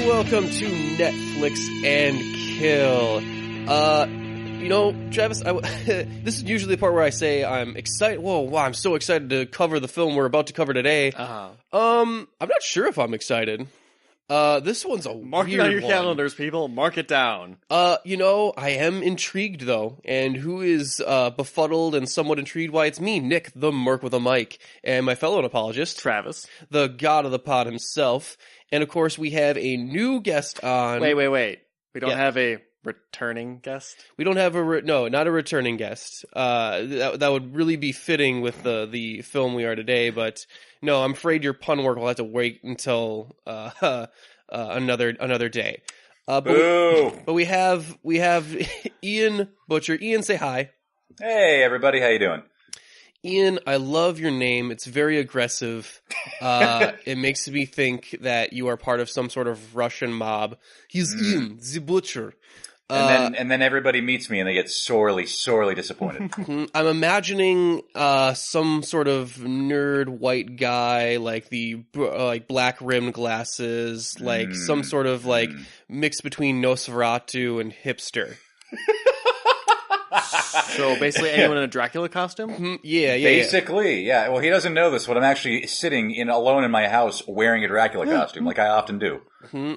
welcome to Netflix and Kill. Travis, this is usually the part where I say I'm excited. Whoa, wow, I'm so excited to cover the film we're about to cover today. I'm not sure if I'm excited. This one's a Mark weird it on your one. calendars, people. Mark it down. I am intrigued, though. And who is befuddled and somewhat intrigued? Why, it's me, Nick, the Merc with a mic, and my fellow Unapologist, Travis. the god of the pod himself. And, of course, we have a new guest on... Wait. We don't have a returning guest? We don't have not a returning guest. That would really be fitting with the film we are today, but no, I'm afraid your pun work will have to wait until another day. But we have Ian Butcher. Ian, say hi. Hey everybody, how you doing? Ian, I love your name. It's very aggressive. It makes me think that you are part of some sort of Russian mob. He's Ian, the Butcher. And then everybody meets me and they get sorely disappointed. I'm imagining some sort of nerd white guy, like the black rimmed glasses, like some sort of mix between Nosferatu and hipster. So basically anyone in a Dracula costume? Yeah. Basically, yeah. Well, he doesn't know this, but I'm actually sitting alone in my house wearing a Dracula costume, like I often do.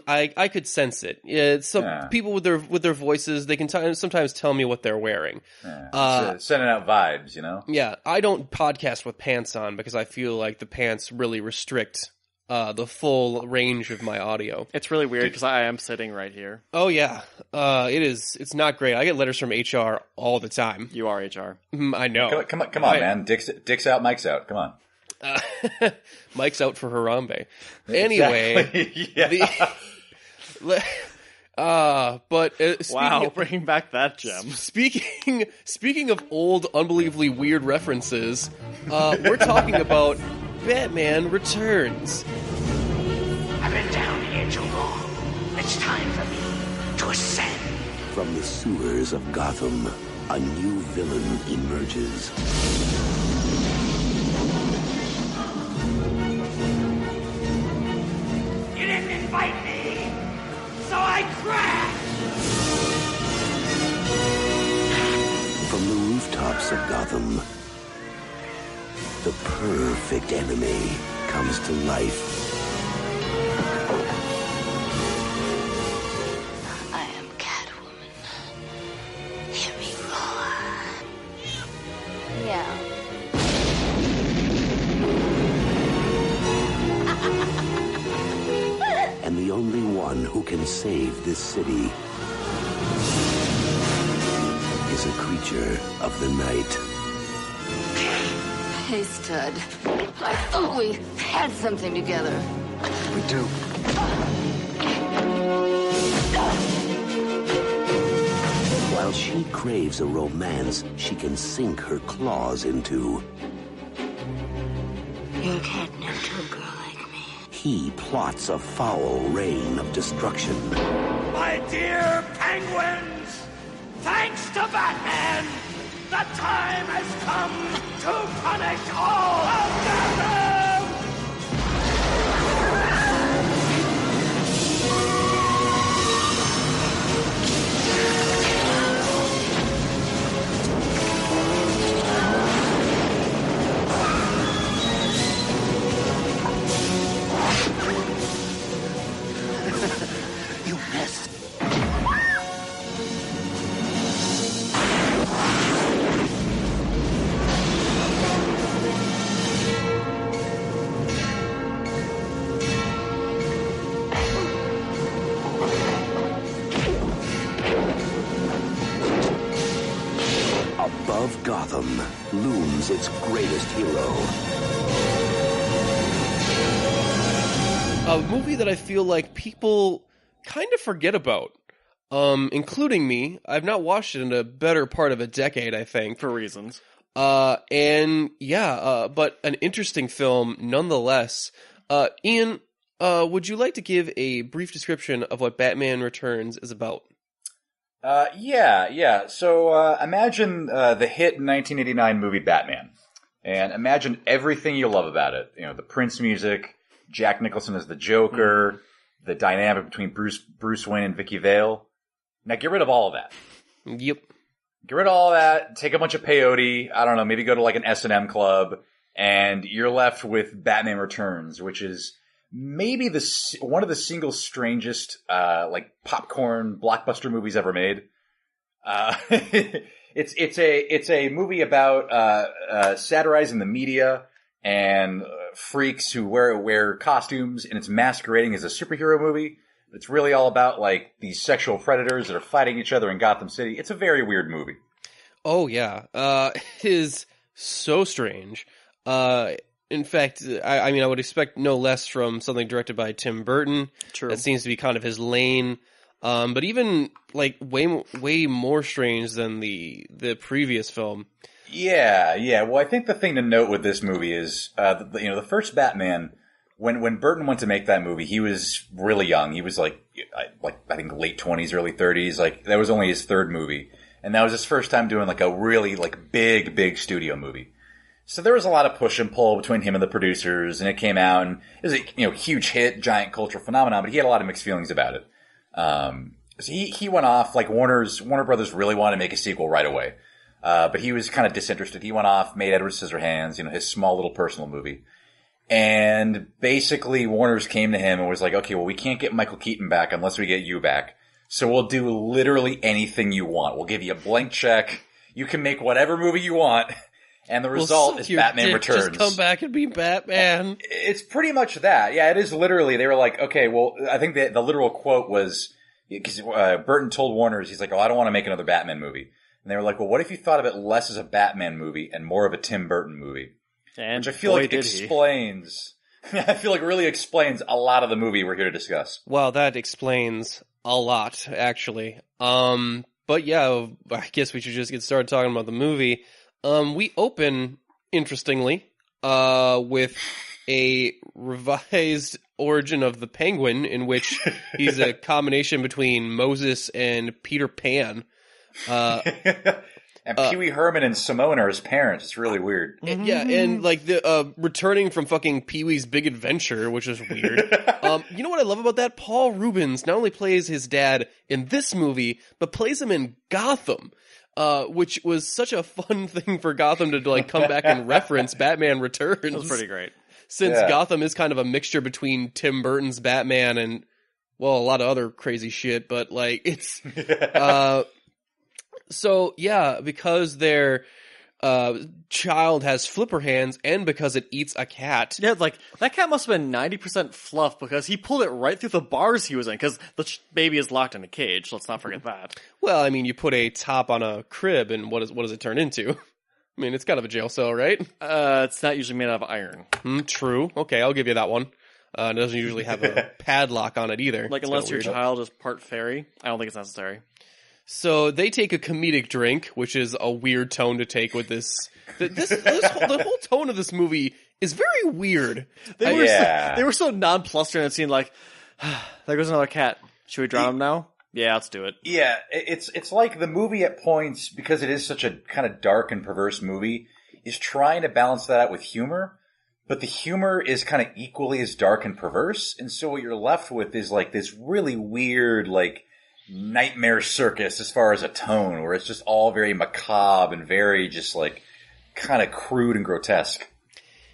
I could sense it. Yeah, people with their voices, they can sometimes tell me what they're wearing. Sending out vibes, you know? Yeah, I don't podcast with pants on because I feel like the pants really restrict the full range of my audio. It's really weird because I am sitting right here. Oh yeah, it is. It's not great. I get letters from HR all the time. You are HR. I know. Come on, man. Dick's out, Mike's out. Come on. Mike's out for Harambe. Anyway, exactly. Wow, bringing back that gem. Speaking of old, unbelievably weird references, we're talking about Batman Returns. I've been down here too long. It's time for me to ascend. From the sewers of Gotham, a new villain emerges. You didn't invite me, so I crashed. From the rooftops of Gotham, the perfect enemy comes to life. I am Catwoman. Hear me roar. Yeah. And the only one who can save this city is a creature of the night. Hey, stud. I thought we had something together. We do. While she craves a romance she can sink her claws into, You're catnip to a girl like me. he plots a foul reign of destruction. My dear penguins, thanks to Batman, the time has come to punish all of Gotham! You missed. Above Gotham looms its greatest hero. A movie that I feel like people kind of forget about, including me. I've not watched it in a better part of a decade, I think. For reasons. But an interesting film nonetheless. Ian, would you like to give a brief description of what Batman Returns is about? Yeah. So imagine the hit 1989 movie Batman, and imagine everything you love about it. You know, the Prince music, Jack Nicholson as the Joker, the dynamic between Bruce Wayne and Vicky Vale. Now get rid of all of that. Yep. Get rid of all that, take a bunch of peyote, I don't know, maybe go to like an S&M club, and you're left with Batman Returns, which is maybe one of the single strangest, like popcorn blockbuster movies ever made. It's a movie about, satirizing the media and freaks who wear costumes, and it's masquerading as a superhero movie. It's really all about, like, these sexual predators that are fighting each other in Gotham City. It's a very weird movie. Oh, yeah. It is so strange. In fact, I mean, I would expect no less from something directed by Tim Burton. True. That seems to be kind of his lane. But even, like, way more strange than the previous film. Yeah. Well, I think the thing to note with this movie is, the first Batman... When Burton went to make that movie, he was really young. He was like I think late 20s, early 30s. Like that was only his third movie, and that was his first time doing like a really like big studio movie. So there was a lot of push and pull between him and the producers, and it came out and it was a huge hit, giant cultural phenomenon. But he had a lot of mixed feelings about it. So he went off. Like Warner Brothers really wanted to make a sequel right away, but he was kind of disinterested. He went off, made Edward Scissorhands, his small little personal movie. And basically Warner's came to him and was like, okay, well, we can't get Michael Keaton back unless we get you back. So we'll do literally anything you want. We'll give you a blank check. You can make whatever movie you want. And the result is Batman Returns. Just come back and be Batman. It's pretty much that. Yeah, it is literally. They were like, okay, well, I think the literal quote was, because Burton told Warner, he's like, oh, I don't want to make another Batman movie. And they were like, well, what if you thought of it less as a Batman movie and more of a Tim Burton movie? And which I feel like explains. I feel like really explains a lot of the movie we're here to discuss. Well, that explains a lot, actually. But yeah, I guess we should just get started talking about the movie. We open, interestingly, with a revised origin of the Penguin, in which he's a combination between Moses and Peter Pan. And Pee Wee Herman and Simone are his parents. It's really weird. Yeah, and like the returning from fucking Pee Wee's Big Adventure, which is weird. You know what I love about that? Paul Rubens not only plays his dad in this movie, but plays him in Gotham, which was such a fun thing for Gotham to like come back and reference Batman Returns. That was pretty great. Since Gotham is kind of a mixture between Tim Burton's Batman and, well, a lot of other crazy shit, but like it's so, yeah, because their child has flipper hands and because it eats a cat. Yeah, like, that cat must have been 90% fluff because he pulled it right through the bars he was in, because the baby is locked in a cage, let's not forget that. Well, I mean, you put a top on a crib, and what does it turn into? I mean, it's kind of a jail cell, right? It's not usually made out of iron. True. Okay, I'll give you that one. It doesn't usually have a padlock on it either. Like, unless your child is part fairy, I don't think it's necessary. So they take a comedic drink, which is a weird tone to take with this. The whole tone of this movie is very weird. They were so nonplussed in that scene, like, there goes another cat. Should we drown him now? Yeah, let's do it. Yeah, it's like the movie at points, because it is such a kind of dark and perverse movie, is trying to balance that out with humor, but the humor is kind of equally as dark and perverse, and so what you're left with is like this really weird, like, nightmare circus as far as a tone, where it's just all very macabre and very just like kind of crude and grotesque.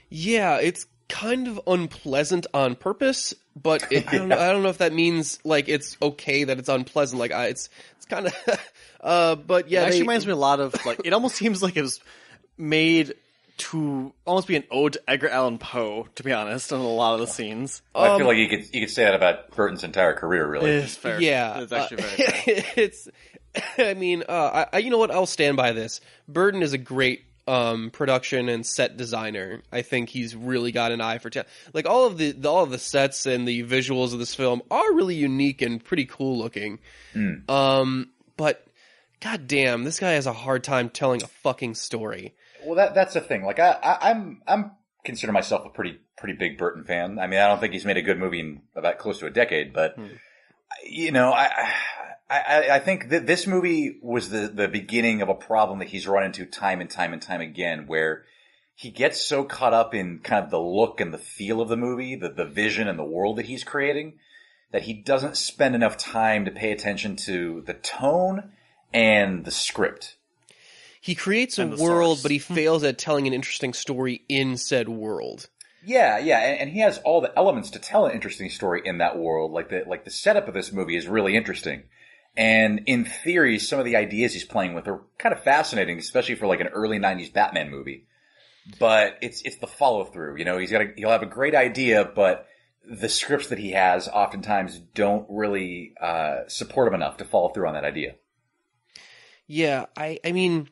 Yeah, it's kind of unpleasant on purpose, but I don't know if that means like it's okay that it's unpleasant. Like it's kind of, but yeah, it actually reminds me a lot of like it almost seems like it was made to almost be an ode to Edgar Allan Poe, to be honest, in a lot of the scenes. I feel like you could say that about Burton's entire career, really. It's fair. Yeah, it's actually very fair. I mean, you know what? I'll stand by this. Burton is a great production and set designer. I think he's really got an eye for talent. Like all of the sets and the visuals of this film are really unique and pretty cool looking. But goddamn, this guy has a hard time telling a fucking story. Well, that's the thing. Like I'm consider myself a pretty big Burton fan. I mean, I don't think he's made a good movie in about close to a decade, but you know, I think that this movie was the beginning of a problem that he's run into time and time and time again, where he gets so caught up in kind of the look and the feel of the movie, the vision and the world that he's creating, that he doesn't spend enough time to pay attention to the tone and the script. He creates a world, but he fails at telling an interesting story in said world. Yeah, and he has all the elements to tell an interesting story in that world. Like the setup of this movie is really interesting. And in theory, some of the ideas he's playing with are kind of fascinating, especially for like an early 90s Batman movie. But it's the follow through. He'll have a great idea, but the scripts that he has oftentimes don't really support him enough to follow through on that idea. Yeah, I mean,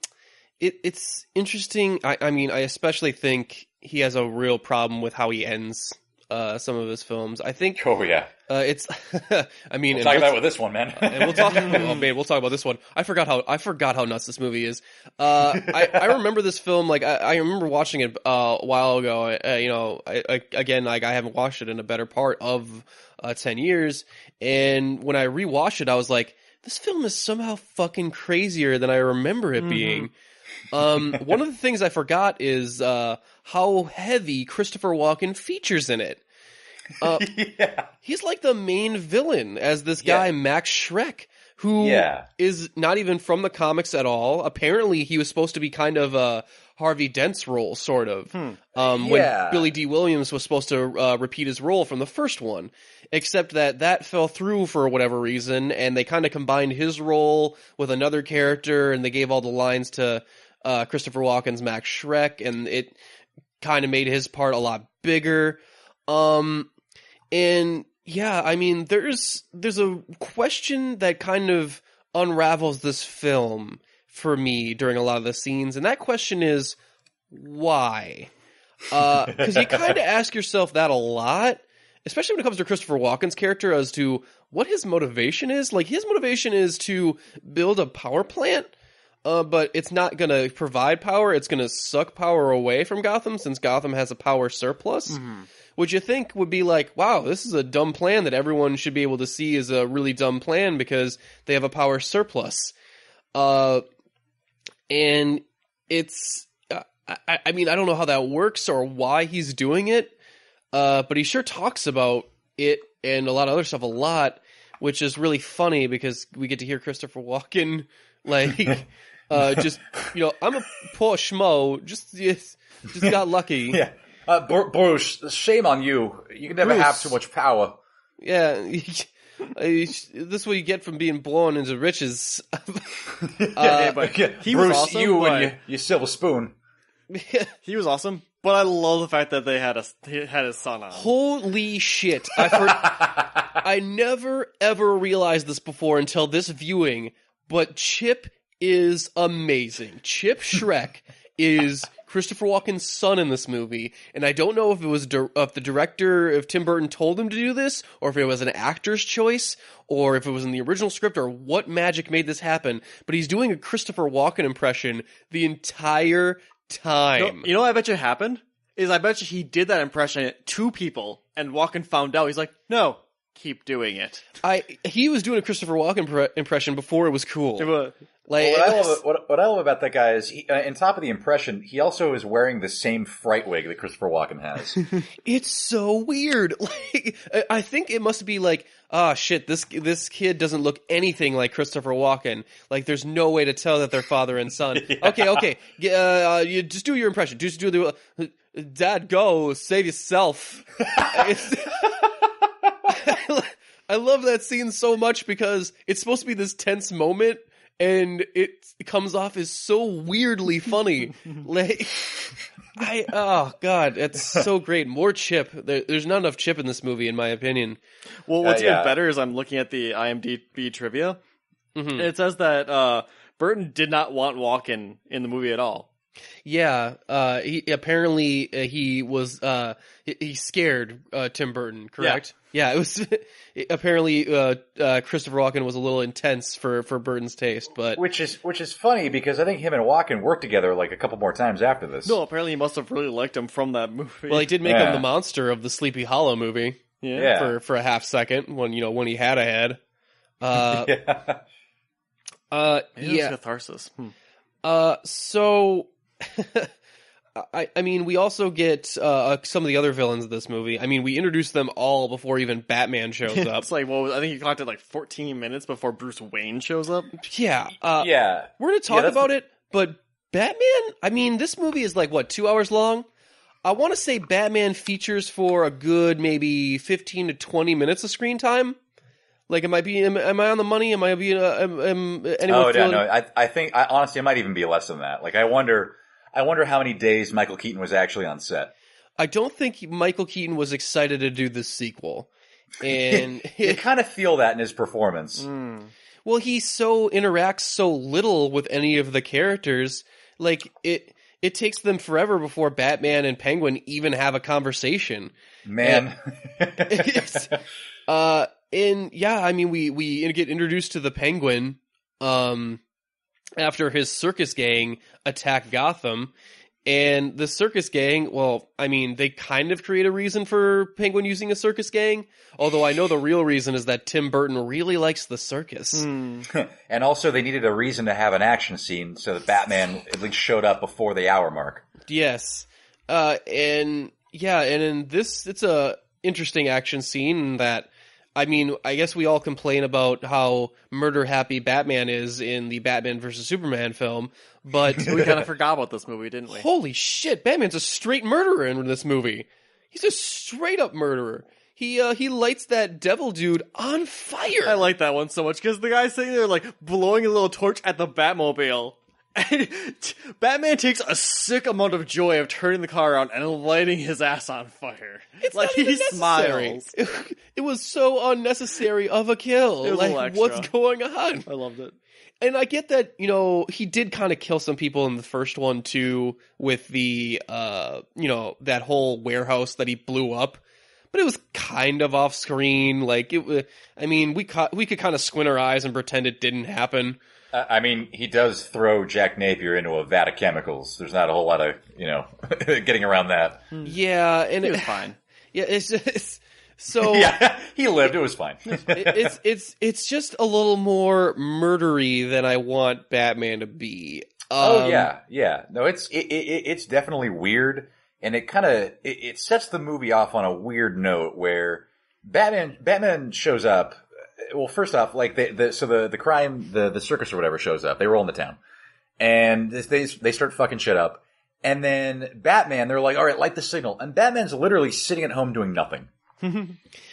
it's interesting. I mean, I especially think he has a real problem with how he ends some of his films. I think. Oh yeah. It's. I mean, we'll talk about it with this one, man. And we'll talk. Oh man, we'll talk about this one. I forgot how nuts this movie is. I remember this film. Like I remember watching it a while ago. I haven't watched it in a better part of 10 years. And when I rewatched it, I was like, this film is somehow fucking crazier than I remember it being. One of the things I forgot is how heavy Christopher Walken features in it. Yeah. He's like the main villain as this guy, Max Schreck, who is not even from the comics at all. Apparently, he was supposed to be kind of a Harvey Dent's role, sort of, when Billy D. Williams was supposed to repeat his role from the first one. Except that fell through for whatever reason, and they kind of combined his role with another character, and they gave all the lines to Christopher Walken's Max Schreck, and it kind of made his part a lot bigger. And yeah, I mean, there's a question that kind of unravels this film for me during a lot of the scenes, and that question is why? Because you kind of ask yourself that a lot, especially when it comes to Christopher Walken's character, as to what his motivation is. Like, his motivation is to build a power plant, but it's not going to provide power. It's going to suck power away from Gotham, since Gotham has a power surplus. Mm-hmm. Which you think would be like, wow, this is a dumb plan that everyone should be able to see is a really dumb plan because they have a power surplus. And it's, I mean, I don't know how that works or why he's doing it, but he sure talks about it and a lot of other stuff a lot, which is really funny because we get to hear Christopher Walken, like, just, I'm a poor schmo, just got lucky. Yeah. Bruce, shame on you. You can never have too much power. Yeah, this is what you get from being born into riches. But he Bruce, was awesome, you and your silver spoon. He was awesome, but I love the fact that he had his son on. Holy shit! I never ever realized this before until this viewing, but Chip is amazing. Chip Schreck is Christopher Walken's son in this movie, and I don't know if it was if the director, if Tim Burton told him to do this, or if it was an actor's choice, or if it was in the original script, or what magic made this happen, but he's doing a Christopher Walken impression the entire time. You know what I bet you happened? I bet you he did that impression at 2 people, and Walken found out. He's like, no, keep doing it. He was doing a Christopher Walken impression before it was cool. Like, what I love about that guy is, on top of the impression, he also is wearing the same fright wig that Christopher Walken has. It's so weird. Like, I think it must be like, shit, this kid doesn't look anything like Christopher Walken. Like, there's no way to tell that they're father and son. Yeah. Okay, you just do your impression. Just do the Dad, go save yourself. I love that scene so much because it's supposed to be this tense moment. And it comes off as so weirdly funny. Like, oh god, it's so great. More Chip. There's not enough Chip in this movie, in my opinion. Well, what's even better is I'm looking at the IMDb trivia. Mm-hmm. And it says that Burton did not want Walken in the movie at all. Yeah, he apparently he was he scared Tim Burton, correct? Yeah, it was apparently Christopher Walken was a little intense for Burton's taste, but which is funny because I think him and Walken worked together like a couple more times after this. No, apparently he must have really liked him from that movie. Well, he did make him the monster of the Sleepy Hollow movie. Yeah. For a half second when when he had a head. It was catharsis. So I mean, we also get some of the other villains of this movie. I mean, we introduce them all before even Batman shows up. It's like, well, I think you clocked it like 14 minutes before Bruce Wayne shows up. Yeah. Yeah. We're going to talk about it, but Batman, I mean, this movie is like, what, 2 hours long? I want to say Batman features for a good maybe 15 to 20 minutes of screen time. Like, am I on the money? Am I being, anyone feeling... no. I think, honestly, it might even be less than that. Like, I wonder how many days Michael Keaton was actually on set. I don't think Michael Keaton was excited to do this sequel. And you kind of feel that in his performance. Well, he interacts so little with any of the characters. Like, it takes them forever before Batman and Penguin even have a conversation. Man. And yeah, I mean, we get introduced to the Penguin, after his circus gang attack Gotham. And the circus gang, well, I mean, they kind of create a reason for Penguin using a circus gang. Although I know the real reason is that Tim Burton really likes the circus. And also they needed a reason to have an action scene so that Batman at least showed up before the hour mark. Yes. And in this, it's a interesting action scene that, I mean, I guess we all complain about how murder-happy Batman is in the Batman vs. Superman film, but... we kind of forgot about this movie, didn't we? Holy shit, Batman's a straight murderer in this movie. He's a straight-up murderer. He lights that devil dude on fire. I like that one so much, because the guy's sitting there, like, blowing a little torch at the Batmobile. And Batman takes a sick amount of joy of turning the car around and lighting his ass on fire. It's like, not even necessary. Smiles. It was so unnecessary of a kill. It was like, what's going on? I loved it. And I get that, he did kind of kill some people in the first one too, with the, that whole warehouse that he blew up. But it was kind of off screen. Like, we could kind of squint our eyes and pretend it didn't happen. I mean, he does throw Jack Napier into a vat of chemicals. There's not a whole lot of, getting around that. Yeah, and it was fine. Yeah, it's just so. Yeah, he lived. It was fine. It's just a little more murdery than I want Batman to be. Yeah. No, it's definitely weird, and it kind of it sets the movie off on a weird note where Batman shows up. Well, first off, like the crime, the circus or whatever shows up. They roll into town, and they start fucking shit up. And then Batman, they're like, "All right, light the signal." And Batman's literally sitting at home doing nothing.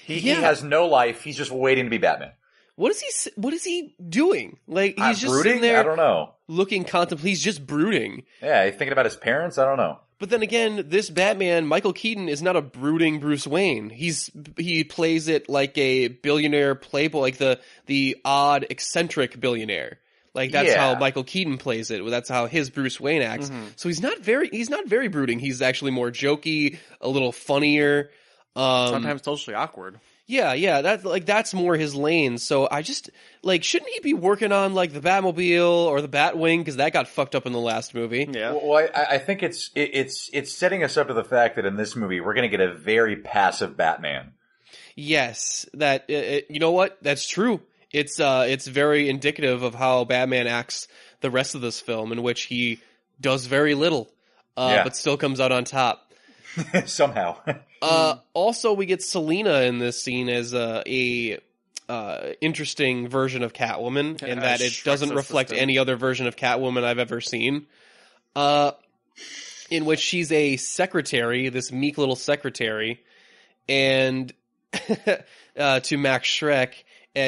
He has no life. He's just waiting to be Batman. What is he doing? Like, he's just brooding? sitting there. I don't know. Looking he's just brooding. Yeah, he's thinking about his parents. I don't know. But then again, this Batman, Michael Keaton, is not a brooding Bruce Wayne. He plays it like a billionaire playboy, like the odd, eccentric billionaire. Like, that's how Michael Keaton plays it. That's how his Bruce Wayne acts. Mm-hmm. So he's not very brooding. He's actually more jokey, a little funnier. Sometimes socially awkward. Yeah, that's more his lane. So I just, shouldn't he be working on, the Batmobile or the Batwing? Because that got fucked up in the last movie. Yeah. Well, I think it's setting us up to the fact that in this movie, we're going to get a very passive Batman. Yes. That, you know what? That's true. It's very indicative of how Batman acts the rest of this film, in which he does very little, but still comes out on top. Somehow. Also, we get Selina in this scene as a interesting version of Catwoman, in that it doesn't reflect any other version of Catwoman I've ever seen. In which she's a secretary, this meek little secretary, and to Max Schreck,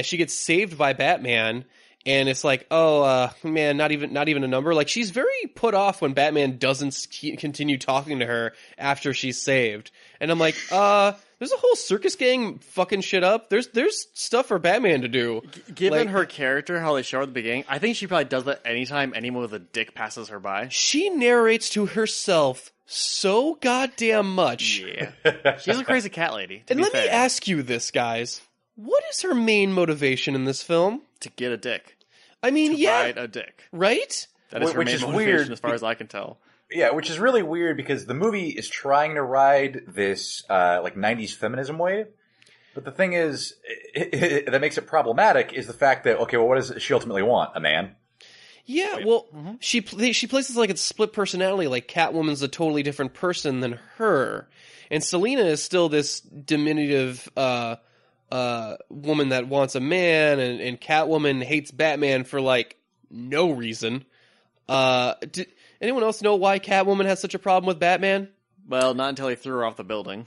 she gets saved by Batman. And it's like, man, not even a number. Like, she's very put off when Batman doesn't continue talking to her after she's saved. And I'm like, there's a whole circus gang fucking shit up. There's stuff for Batman to do. Given her character, how they show her at the beginning, I think she probably does that anytime anyone with a dick passes her by. She narrates to herself so goddamn much. Yeah. She's a crazy cat lady. And let me ask you this, guys. What is her main motivation in this film? To get a dick. I mean, to ride a dick. Right? That is her main motivation, weird, as far as I can tell. Yeah, which is really weird because the movie is trying to ride this 90s feminism wave. But the thing is, that makes it problematic is the fact that, okay, well, what does she ultimately want? A man? Yeah, well, she plays this like it's split personality. Like Catwoman's a totally different person than her, and Selina is still this diminutive woman that wants a man, and Catwoman hates Batman for like no reason. Did anyone else know why Catwoman has such a problem with Batman? Well, not until he threw her off the building.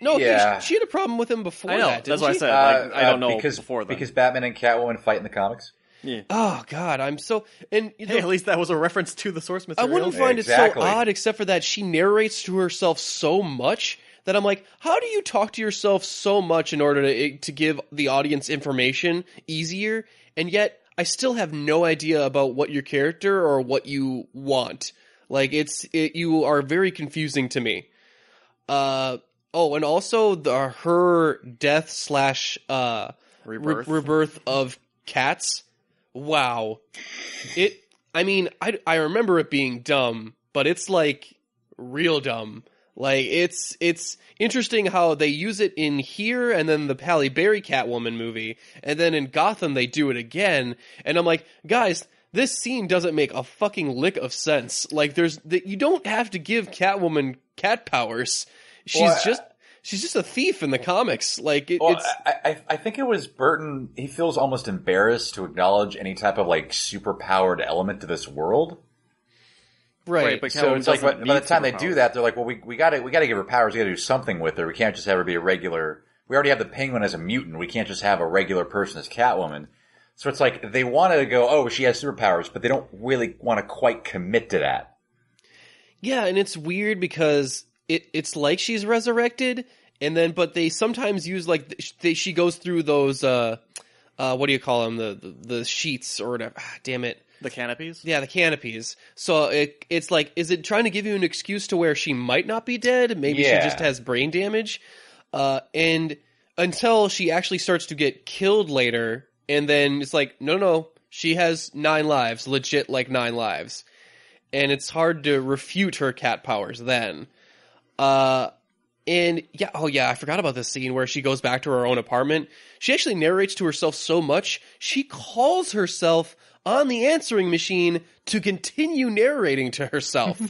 No, Yeah. she had a problem with him before I know. that. That's Didn't what I she? said. Like, I don't know because, before then. because Batman and Catwoman fight in the comics. Yeah. Oh God, I'm so and Hey, at least that was a reference to the source I material. wouldn't find Exactly. it so odd, except for that she narrates to herself so much that I'm like, how do you talk to yourself so much in order to give the audience information easier, and yet I still have no idea about what your character or what you want. Like you are very confusing to me. And also her death / rebirth of cats. Wow. I remember it being dumb, but it's like real dumb. Like it's interesting how they use it in here and then the Halle Berry Catwoman movie, and then in Gotham they do it again, and I'm like, guys, this scene doesn't make a fucking lick of sense. Like you don't have to give Catwoman cat powers. She's just a thief in the comics. Like I think it was Burton. He feels almost embarrassed to acknowledge any type of like superpowered element to this world. right. But So Catwoman it's like doesn't by the need time they do superpowers. that, they're like, well, we gotta give her powers. We gotta do something with her. We can't just have her be a regular. We already have the Penguin as a mutant. We can't just have a regular person as Catwoman. So it's like they want to go, oh, she has superpowers, but they don't really want to quite commit to that. Yeah, and it's weird because it's like she's resurrected, and then but they sometimes use like she goes through those what do you call them, the sheets or whatever. Damn it. The canopies? Yeah, the canopies. So it's like, is it trying to give you an excuse to where she might not be dead? Maybe Yeah. she just has brain damage. And until she actually starts to get killed later, and then it's like, no, she has 9 lives, legit like 9 lives. And it's hard to refute her cat powers then. And yeah, I forgot about this scene where she goes back to her own apartment. She actually narrates to herself so much, she calls herself on the answering machine to continue narrating to herself,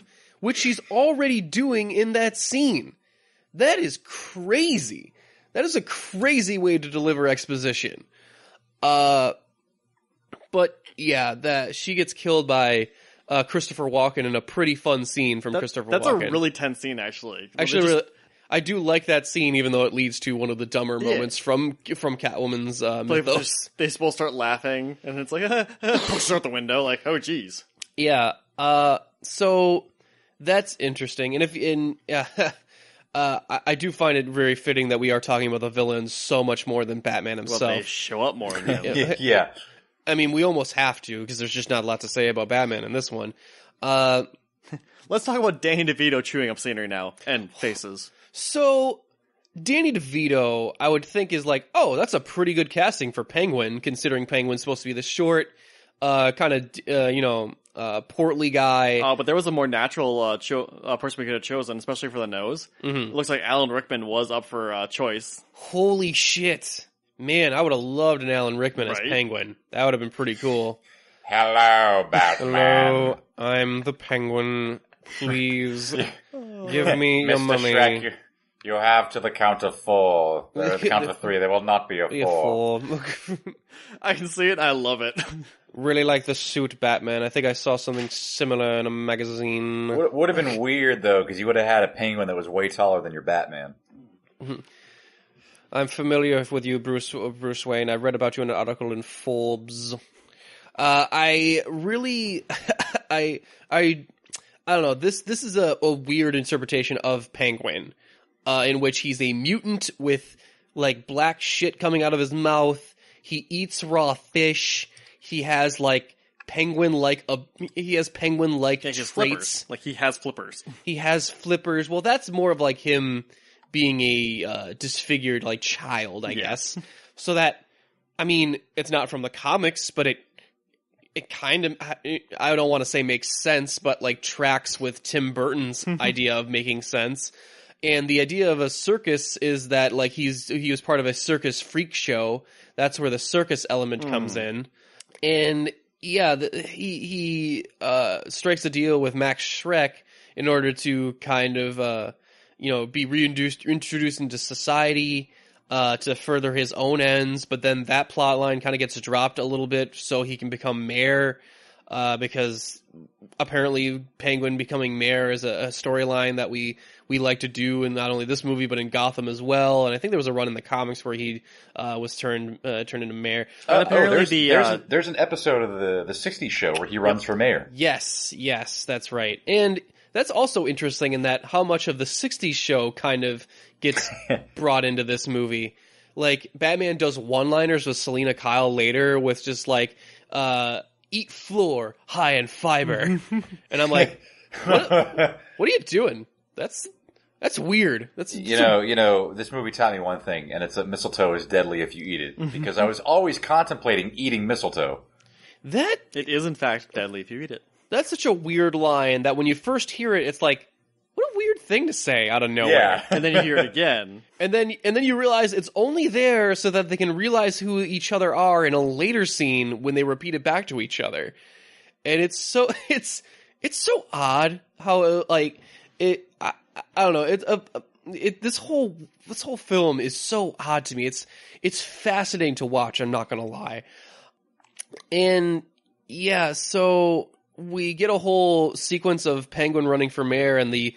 which she's already doing in that scene. That is crazy. That is a crazy way to deliver exposition. But yeah, that she gets killed by Christopher Walken in a pretty fun scene from Christopher That's Walken. a really tense scene, actually. Actually, I do like that scene, even though it leads to one of the dumber moments from Catwoman's mythos. They both start laughing, and it's like, push her out the window, like, oh, geez. Yeah. So that's interesting, and I do find it very fitting that we are talking about the villains so much more than Batman Well, himself. they show up more in the other. Yeah. I mean, we almost have to because there's just not a lot to say about Batman in this one. Let's talk about Danny DeVito chewing up scenery now, and faces. So, Danny DeVito, I would think, is like, oh, that's a pretty good casting for Penguin, considering Penguin's supposed to be the short, kind of, portly guy. But there was a more natural person we could have chosen, especially for the nose. Mm-hmm. It looks like Alan Rickman was up for choice. Holy shit. Man, I would have loved an Alan Rickman as Right? Penguin. That would have been pretty cool. Hello, Batman. Hello, I'm the Penguin. Please, give me your Mr. money. Shrek, you have to the count of 4. The count of 3. There will not be a 4. You fool. I can see it, I love it. Really like the suit, Batman. I think I saw something similar in a magazine. Would have been weird, though, because you would have had a penguin that was way taller than your Batman. I'm familiar with you, Bruce Wayne. I read about you in an article in Forbes. I really, I don't know. This is a weird interpretation of Penguin, in which he's a mutant with like black shit coming out of his mouth. He eats raw fish. He has like penguin-like traits. Flippers. Like, he has flippers. He has flippers. Well, that's more of like him being a disfigured like child, I guess. So that, I mean, it's not from the comics, but it kind of, I don't want to say makes sense, but like tracks with Tim Burton's idea of making sense. And the idea of a circus is that like he was part of a circus freak show. That's where the circus element comes in. And yeah, he strikes a deal with Max Schreck in order to kind of be introduced into society to further his own ends. But then that plot line kind of gets dropped a little bit so he can become mayor. Because apparently Penguin becoming mayor is a storyline that we like to do in not only this movie but in Gotham as well. And I think there was a run in the comics where he was turned into mayor. And apparently there's an episode of the '60s show where he runs for mayor. Yes, that's right. And that's also interesting in that how much of the '60s show kind of gets brought into this movie. Like Batman does one-liners with Selena Kyle later with just like eat floor high in fiber. And I'm like, what are you doing? That's weird. That's you know, this movie taught me one thing, and it's that mistletoe is deadly if you eat it. Because I was always contemplating eating mistletoe. It is in fact deadly if you eat it. That's such a weird line that when you first hear it, it's like, what a weird thing to say out of nowhere. Yeah. And then you hear it again. And then you realize it's only there so that they can realize who each other are in a later scene when they repeat it back to each other. And it's so odd how I don't know, this whole film is so odd to me. It's fascinating to watch, I'm not going to lie. And yeah, so we get a whole sequence of Penguin running for mayor and the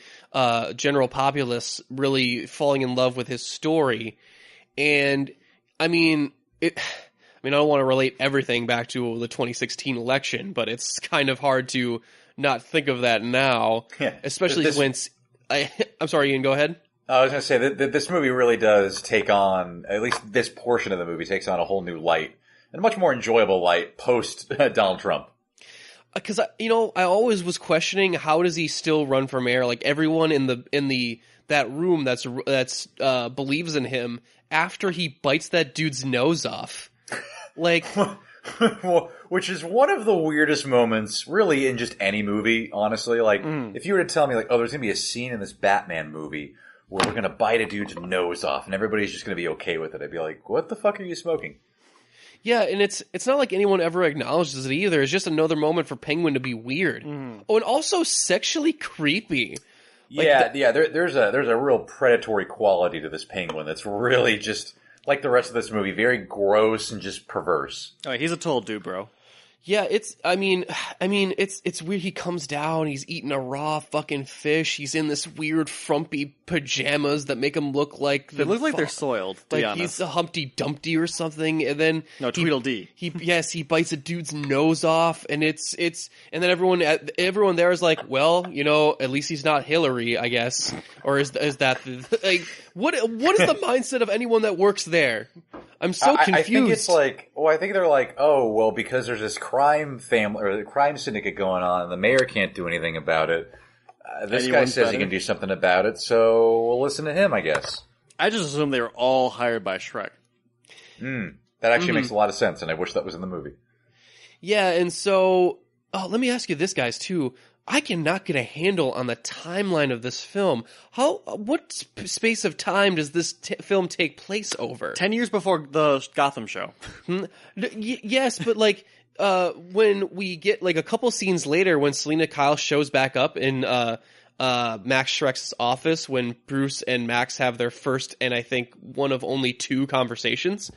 general populace really falling in love with his story. And I don't want to relate everything back to the 2016 election, but it's kind of hard to not think of that now, especially I'm sorry, Ian, go ahead. I was going to say that this movie really does take on, at least this portion of the movie takes on a whole new light, and a much more enjoyable light post Donald Trump. Because I always was questioning, how does he still run for mayor? Like everyone in that room that's believes in him after he bites that dude's nose off, like. Which is one of the weirdest moments, really, in just any movie. Honestly, like if you were to tell me, like, oh, there's gonna be a scene in this Batman movie where we're gonna bite a dude's nose off and everybody's just gonna be okay with it, I'd be like, what the fuck are you smoking? Yeah, and it's not like anyone ever acknowledges it either. It's just another moment for Penguin to be weird. Oh, and also sexually creepy. Like there's a real predatory quality to this Penguin that's really just, like the rest of this movie, very gross and just perverse. Oh, he's a total dude, bro. Yeah, it's weird. He comes down, he's eating a raw fucking fish. He's in this weird frumpy pajamas that make him look like they look like they're soiled. To be honest. He's a Humpty Dumpty or something. And then Tweedledee. He bites a dude's nose off, and and then everyone there is like, well, at least he's not Hillary, I guess, or is that like what is the mindset of anyone that works there? I'm so confused. I think it's like, I think they're like, oh, well, because there's this crime family or the crime syndicate going on, and the mayor can't do anything about it. This guy says he can do something about it, so we'll listen to him, I guess. I just assumed they were all hired by Shrek. That actually makes a lot of sense, and I wish that was in the movie. Yeah, and so, let me ask you this, guys, too. I cannot get a handle on the timeline of this film. What space of time does this film take place over? 10 years before the Gotham show. Yes, but like when we get like a couple scenes later, when Selena Kyle shows back up in Max Schreck's office, when Bruce and Max have their first and I think one of only two conversations,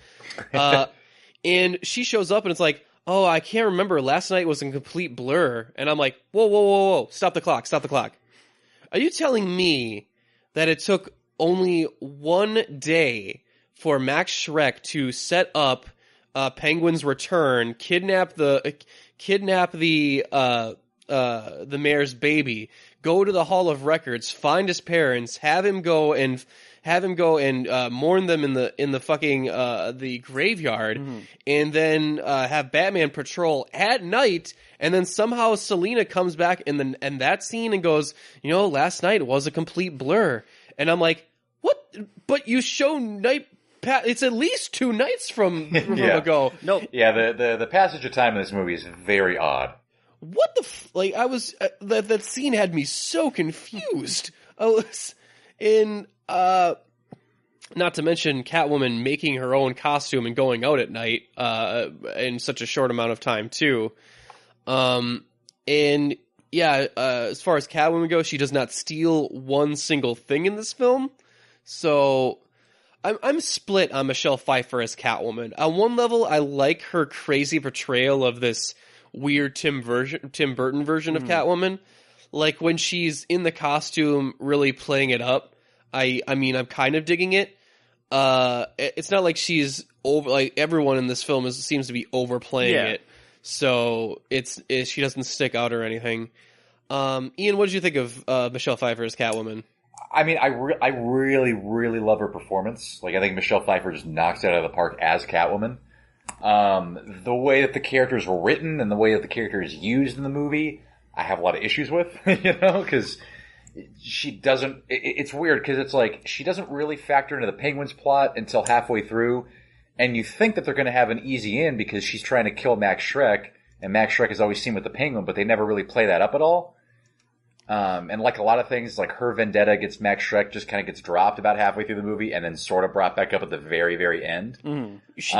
and she shows up and it's like, oh, I can't remember. Last night was a complete blur. And I'm like, whoa. Stop the clock. Are you telling me that it took only one day for Max Schreck to set up Penguin's return, kidnap the mayor's baby, go to the Hall of Records, find his parents, have him go and mourn them in the fucking the graveyard, and then have Batman patrol at night, and then somehow Selena comes back in that scene and goes, last night was a complete blur, and I'm like, what? But you show night. It's at least 2 nights from ago. No, yeah, the passage of time in this movie is very odd. What the I was that scene had me so confused. I was in Not to mention Catwoman making her own costume and going out at night in such a short amount of time too. And yeah, as far as Catwoman goes, she does not steal one single thing in this film. So I'm split on Michelle Pfeiffer as Catwoman. On one level, I like her crazy portrayal of this weird Tim Burton version of Catwoman. Like when she's in the costume, really playing it up. I mean, I'm kind of digging it. It's not like she's over. Like everyone in this film seems to be overplaying it. So she doesn't stick out or anything. Ian, what did you think of Michelle Pfeiffer as Catwoman? I mean, I really, really love her performance. Like, I think Michelle Pfeiffer just knocks it out of the park as Catwoman. The way that the character is written and the way that the character is used in the movie, I have a lot of issues with, because she doesn't, it's weird because it's like, she doesn't really factor into the Penguin's plot until halfway through. And you think that they're going to have an easy in because she's trying to kill Max Schreck, and Max Schreck is always seen with the Penguin, but they never really play that up at all. And like a lot of things, like her vendetta against Max Schreck just kind of gets dropped about halfway through the movie and then sort of brought back up at the very, very end. She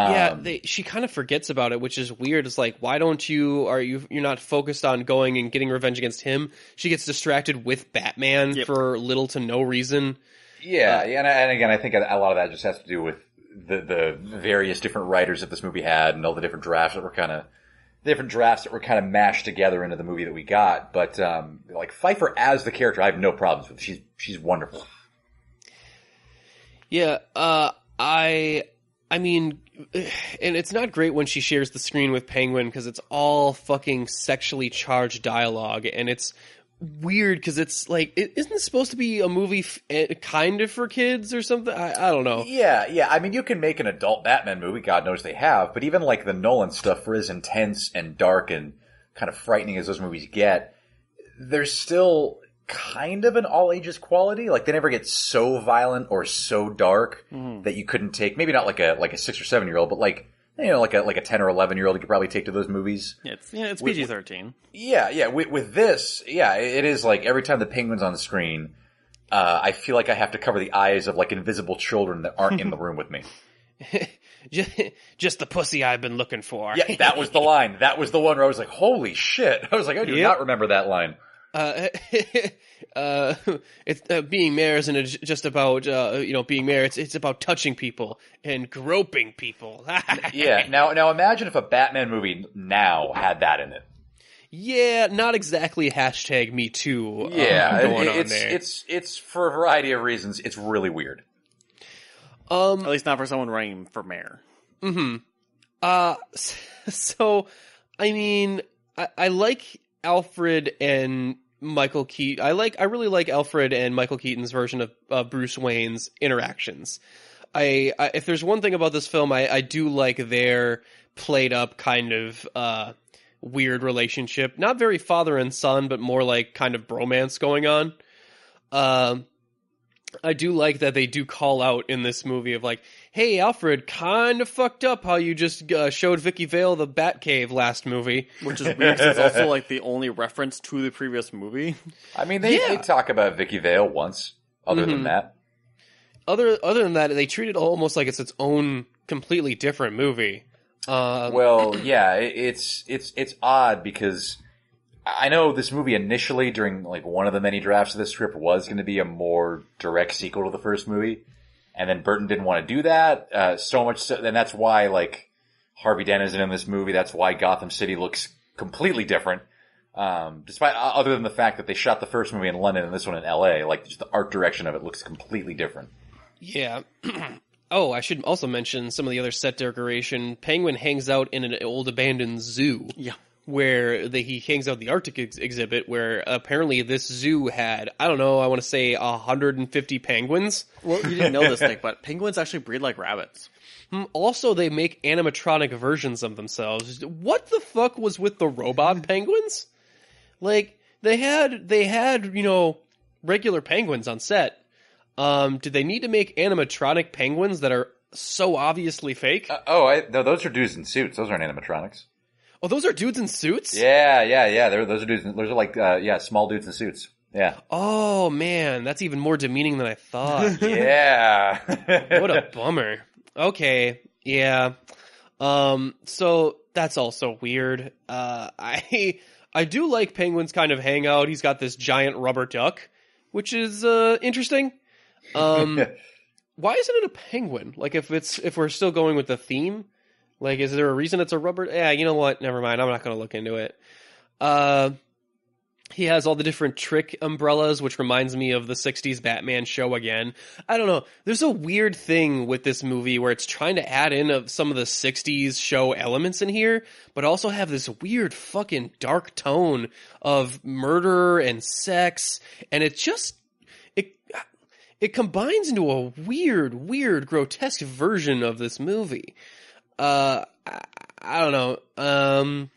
kind of forgets about it, which is weird. It's like, why don't you're not focused on going and getting revenge against him? She gets distracted with Batman for little to no reason. Yeah, and again, I think a lot of that just has to do with the various different writers that this movie had and all the different drafts that were kind of mashed together into the movie that we got. But like Pfeiffer as the character, I have no problems with. She's wonderful. Yeah, I mean, and it's not great when she shares the screen with Penguin because it's all fucking sexually charged dialogue, and it's weird because it's like, isn't this supposed to be a movie kind of for kids or something? I don't know. Yeah. I mean, you can make an adult Batman movie. God knows they have. But even like the Nolan stuff, for as intense and dark and kind of frightening as those movies get, there's still kind of an all ages quality. Like they never get so violent or so dark that you couldn't take. Maybe not like a 6 or 7 year old, but like a 10 or 11 year old you could probably take to those movies. It's PG-13. Yeah. With this, it is like every time the Penguin's on the screen, I feel like I have to cover the eyes of like invisible children that aren't in the room with me. Just the pussy I've been looking for. Yeah, that was the line. That was the one where I was like, holy shit. I was like, I do not remember that line. It's being mayor isn't just about being mayor. It's about touching people and groping people. Yeah. Now imagine if a Batman movie now had that in it. Yeah, not exactly hashtag Me Too. Yeah, going on there. It's for a variety of reasons. It's really weird. At least not for someone running for mayor. So, I mean, I like Alfred and Michael Keaton. I really like Alfred and Michael Keaton's version of Bruce Wayne's interactions. If there's one thing about this film, I do like their played up kind of weird relationship. Not very father and son, but more like kind of bromance going on. I do like that they do call out in this movie of like, hey, Alfred, kind of fucked up how you just showed Vicky Vale the Batcave last movie. Which is weird, it's also like the only reference to the previous movie. I mean, they talk about Vicky Vale once, other than that. Other than that, they treat it almost like it's its own completely different movie. Well, yeah, it's odd because I know this movie initially, during like one of the many drafts of the script, was going to be a more direct sequel to the first movie, and then Burton didn't want to do that so much, so, and that's why like Harvey Dent isn't in this movie. That's why Gotham City looks completely different, despite other than the fact that they shot the first movie in London and this one in L.A. Like just the art direction of it looks completely different. Yeah. Oh, I should also mention some of the other set decoration. Penguin hangs out in an old abandoned zoo. Yeah. Where he hangs out the Arctic exhibit, where apparently this zoo had, I don't know, I want to say 150 penguins. Well, you didn't know this, Nick, but penguins actually breed like rabbits. Also, they make animatronic versions of themselves. What the fuck was with the robot penguins? Like, they had regular penguins on set. Did they need to make animatronic penguins that are so obviously fake? No, those are dudes in suits. Those aren't animatronics. Oh, those are dudes in suits? Yeah. Those are dudes. Those are like, small dudes in suits. Yeah. Oh man, that's even more demeaning than I thought. Yeah. What a bummer. Okay, yeah. So that's also weird. I do like Penguin's kind of hangout. He's got this giant rubber duck, which is interesting. Why isn't it a penguin? Like if we're still going with the theme, like is there a reason it's a rubber? Yeah, you know what? Never mind. I'm not going to look into it. He has all the different trick umbrellas, which reminds me of the 60s Batman show again. I don't know. There's a weird thing with this movie where it's trying to add in some of the 60s show elements in here, but also have this weird fucking dark tone of murder and sex, and it combines into a weird, grotesque version of this movie. I don't know.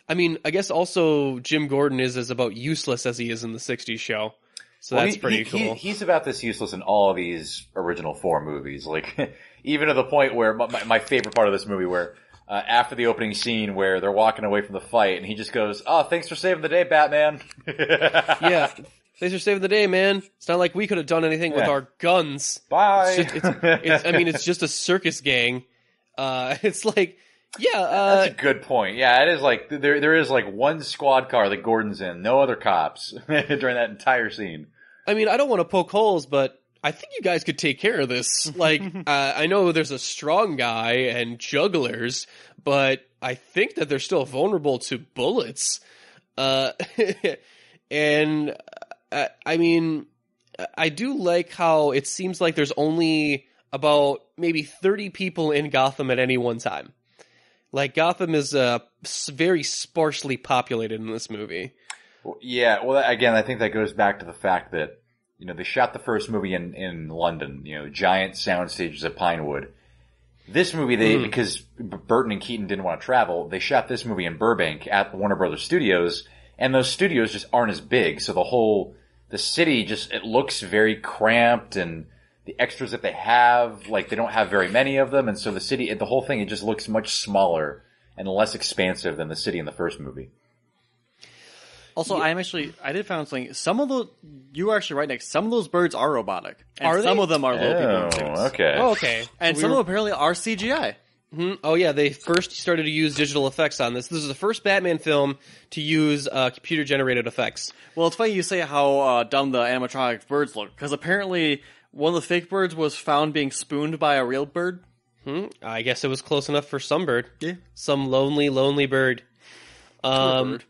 I mean, I guess also Jim Gordon is as about useless as he is in the 60s show. So that's pretty cool. He's about this useless in all of these original 4 movies. Like, even to the point where my favorite part of this movie where after the opening scene where they're walking away from the fight and he just goes, "Oh, thanks for saving the day, Batman." Yeah. Thanks for saving the day, man. It's not like we could have done anything with our guns. Bye. It's just a circus gang. It's like, yeah. That's a good point. Yeah, it is like, there is like one squad car that Gordon's in, no other cops during that entire scene. I mean, I don't want to poke holes, but I think you guys could take care of this. Like, I know there's a strong guy and jugglers, but I think that they're still vulnerable to bullets. And I mean, I do like how it seems like there's only about maybe 30 people in Gotham at any one time. Like, Gotham is very sparsely populated in this movie. Yeah, well, again, I think that goes back to the fact that, you know, they shot the first movie in London, you know, giant sound stages at Pinewood. This movie, because Burton and Keaton didn't want to travel, they shot this movie in Burbank at the Warner Brothers Studios, and those studios just aren't as big, so the city just, it looks very cramped, and the extras that they have, like, they don't have very many of them, and so the whole thing, it just looks much smaller and less expansive than the city in the first movie. Also, I did find something. You were actually right, Nick. Some of those birds are robotic. And Are they? some of them are low people in suits. Okay. Oh, okay. And some of them apparently are CGI. Mm-hmm. Oh yeah, they first started to use digital effects on this. This is the first Batman film to use computer-generated effects. Well, it's funny you say how dumb the animatronic birds look, because apparently one of the fake birds was found being spooned by a real bird. I guess it was close enough for some bird. Yeah. Some lonely bird. Bird.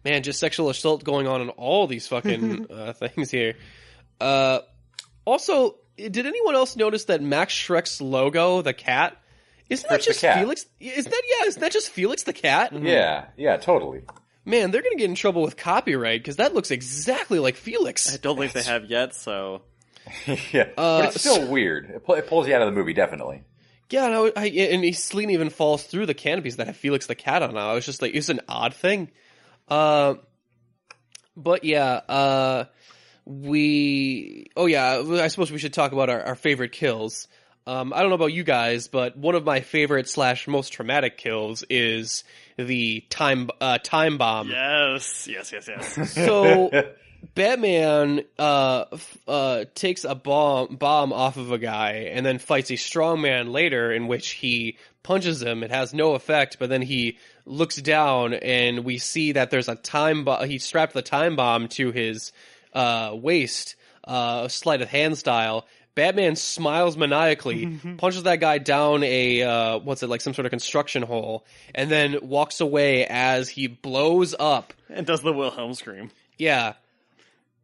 Man, just sexual assault going on in all these fucking things here. Also, did anyone else notice that Max Shrek's logo, the cat, isn't that just Felix? Isn't that just Felix the cat? Yeah, totally. Man, they're gonna get in trouble with copyright because that looks exactly like Felix. I don't think they have yet, so... Yeah, but it's still weird. It pulls you out of the movie, definitely. Yeah, no, and Celine even falls through the canopies that have Felix the cat on. I was just like, it's an odd thing. But yeah, I suppose we should talk about our favorite kills. I don't know about you guys, but one of my favorite / most traumatic kills is the time bomb. Yes. So Batman takes a bomb off of a guy and then fights a strong man later, in which he punches him. It has no effect, but then he looks down and we see that there's a time bomb. He strapped the time bomb to his waist, sleight of hand style. Batman smiles maniacally, punches that guy down like some sort of construction hole, and then walks away as he blows up. And does the Wilhelm scream. Yeah.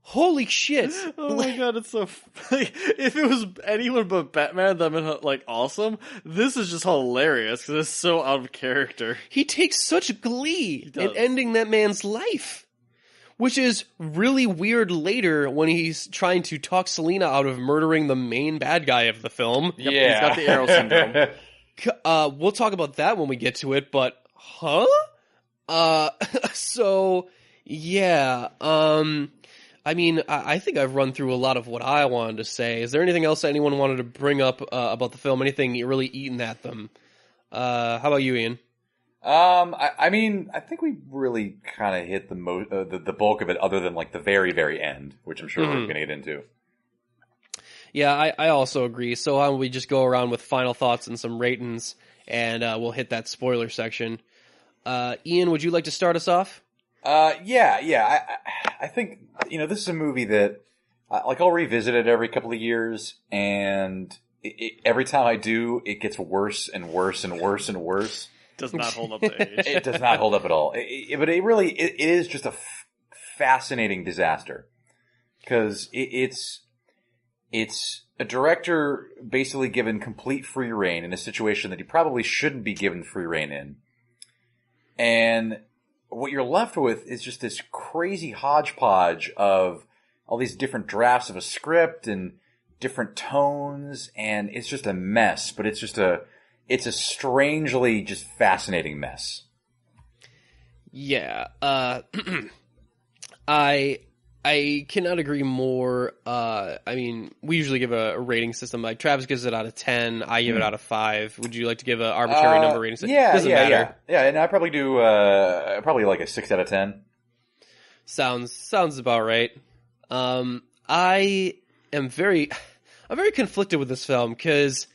Holy shit. Oh my god, it's so... if it was anyone but Batman, that would have been, awesome. This is just hilarious, because it's so out of character. He takes such glee in ending that man's life. Which is really weird later when he's trying to talk Selina out of murdering the main bad guy of the film. Yep, yeah. He's got the arrow syndrome. We'll talk about that when we get to it, but... Huh? So, yeah. I mean, I think I've run through a lot of what I wanted to say. Is there anything else that anyone wanted to bring up about the film? Anything really eaten at them? How about you, Ian? I mean, I think we really kind of hit the bulk of it, other than like the very, very end, which I'm sure we're going to get into. Yeah, I also agree. So why don't we just go around with final thoughts and some ratings, and we'll hit that spoiler section. Ian, would you like to start us off? Yeah. I think, this is a movie that, I'll revisit it every couple of years, and every time I do, it gets worse and worse and worse and worse. Does not hold up to age. It does not hold up at all. But it is just a fascinating disaster. Because it's a director basically given complete free reign in a situation that he probably shouldn't be given free reign in. And what you're left with is just this crazy hodgepodge of all these different drafts of a script and different tones, and it's just a mess, but it's a strangely just fascinating mess. Yeah, I cannot agree more. I mean, we usually give a rating system. Like Travis gives it out of 10. I give it out of 5. Would you like to give an arbitrary number rating system? Yeah, Doesn't matter. Yeah, and I probably do probably like a 6 out of 10. Sounds about right. I'm very conflicted with this film because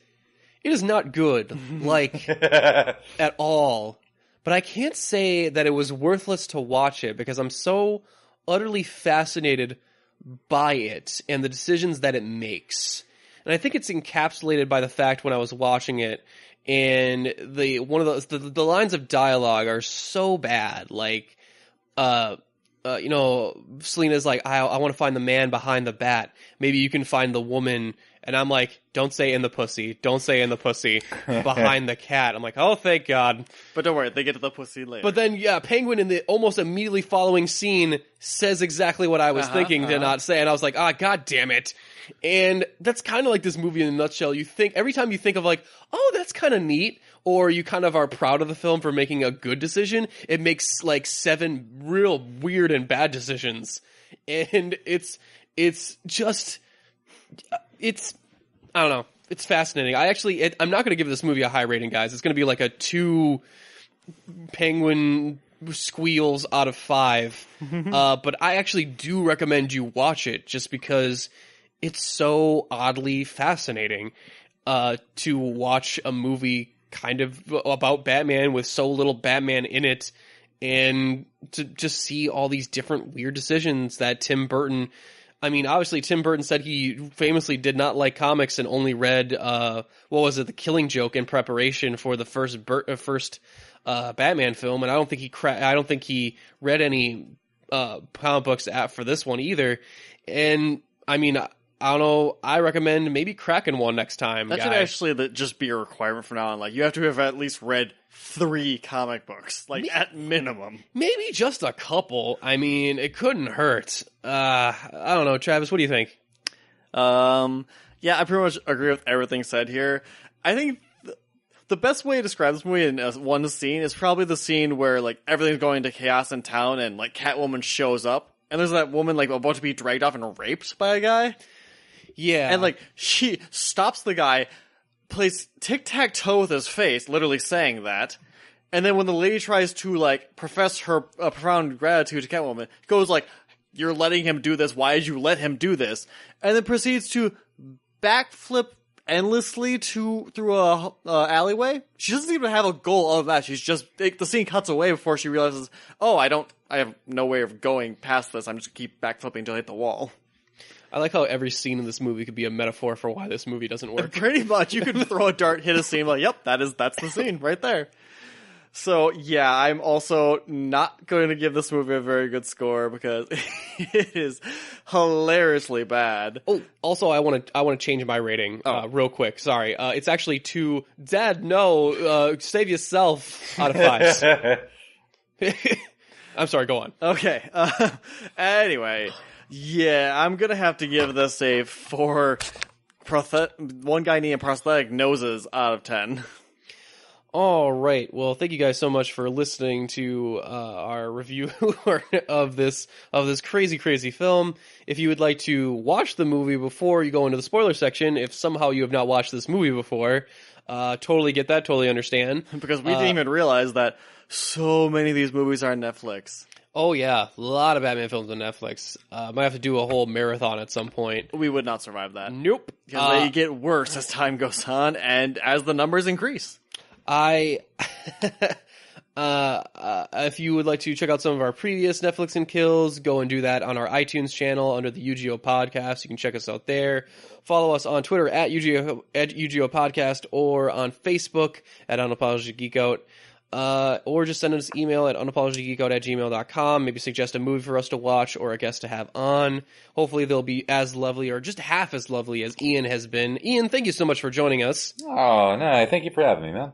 it is not good, like at all. But I can't say that it was worthless to watch it because I'm so utterly fascinated by it and the decisions that it makes. And I think it's encapsulated by the fact when I was watching it, and the lines of dialogue are so bad. Like, Selena's like, I want to find the man behind the bat. Maybe you can find the woman. And I'm like, don't say in the pussy. Don't say in the pussy behind the cat. I'm like, oh, thank God. But don't worry, they get to the pussy later. But then, yeah, Penguin in the almost immediately following scene says exactly what I was thinking to not say. And I was like, God damn it. And that's kind of like this movie in a nutshell. You think, every time you think of like, oh, that's kind of neat, or you kind of are proud of the film for making a good decision, it makes like 7 real weird and bad decisions. And it's I don't know. It's fascinating. I'm not going to give this movie a high rating, guys. It's going to be like a 2 penguin squeals out of 5. But I actually do recommend you watch it just because it's so oddly fascinating to watch a movie kind of about Batman with so little Batman in it, and to just see all these different weird decisions that Tim Burton... I mean, obviously, Tim Burton said he famously did not like comics and only read, The Killing Joke in preparation for the first Batman film, and I don't think he read any comic books for this one either. And I mean, I don't know. I recommend maybe cracking one next time. That should actually just be a requirement from now on. Like, you have to have at least read 3 comic books, like at minimum. Maybe just a couple. I mean, it couldn't hurt. I don't know, Travis. What do you think? Yeah, I pretty much agree with everything said here. I think the best way to describe this movie in one scene is probably the scene where like everything's going to chaos in town and like Catwoman shows up and there's that woman like about to be dragged off and raped by a guy. Yeah. And like she stops the guy, plays tic-tac-toe with his face, literally saying that. And then when the lady tries to like profess her profound gratitude to Catwoman, goes like, "You're letting him do this. Why did you let him do this?" And then proceeds to backflip endlessly through a alleyway. She doesn't even have a goal of that. She's just the scene cuts away before she realizes, "Oh, I have no way of going past this. I'm just gonna keep backflipping until I hit the wall." I like how every scene in this movie could be a metaphor for why this movie doesn't work. Pretty much. You could throw a dart, hit a scene, like, yep, that's the scene right there. So, yeah, I'm also not going to give this movie a very good score because it is hilariously bad. Oh, also, I want to change my rating real quick. Sorry. It's actually 2. Dad, no. Save yourself out of 5. I'm sorry, go on. Okay. Anyway... Yeah, I'm gonna have to give this a 4 one guy needing prosthetic noses out of 10. All right. Well, thank you guys so much for listening to our review of this crazy, crazy film. If you would like to watch the movie before you go into the spoiler section, if somehow you have not watched this movie before, totally get that, totally understand. Because we didn't even realize that so many of these movies are on Netflix. Oh yeah, a lot of Batman films on Netflix. Might have to do a whole marathon at some point. We would not survive that. Nope. Because they get worse as time goes on and as the numbers increase. If you would like to check out some of our previous Netflix and kills, go and do that on our iTunes channel under the UGO podcast. You can check us out there. Follow us on Twitter at UGO podcast or on Facebook at Unapologists Geek Out. Or just send us an email at unapologiesgeekout@gmail.com. Maybe suggest a movie for us to watch or a guest to have on. Hopefully they'll be as lovely or just half as lovely as Ian has been. Ian, thank you so much for joining us. Oh, no, thank you for having me, man.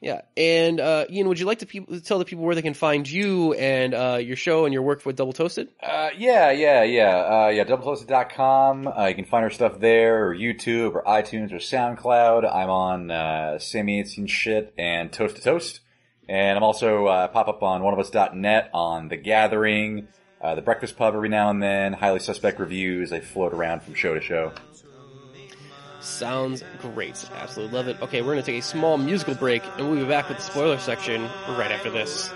Yeah, and Ian, would you like to tell the people where they can find you and your show and your work with Double Toasted? Yeah, doubletoasted.com. You can find our stuff there, or YouTube, or iTunes, or SoundCloud. I'm on Sammy Ain't Seen Shit and Toast to Toast. And I'm also pop up on oneofus.net, on The Gathering, The Breakfast Pub every now and then, Highly Suspect Reviews. I float around from show to show. Sounds great. Absolutely love it. Okay, we're going to take a small musical break, and we'll be back with the spoiler section right after this.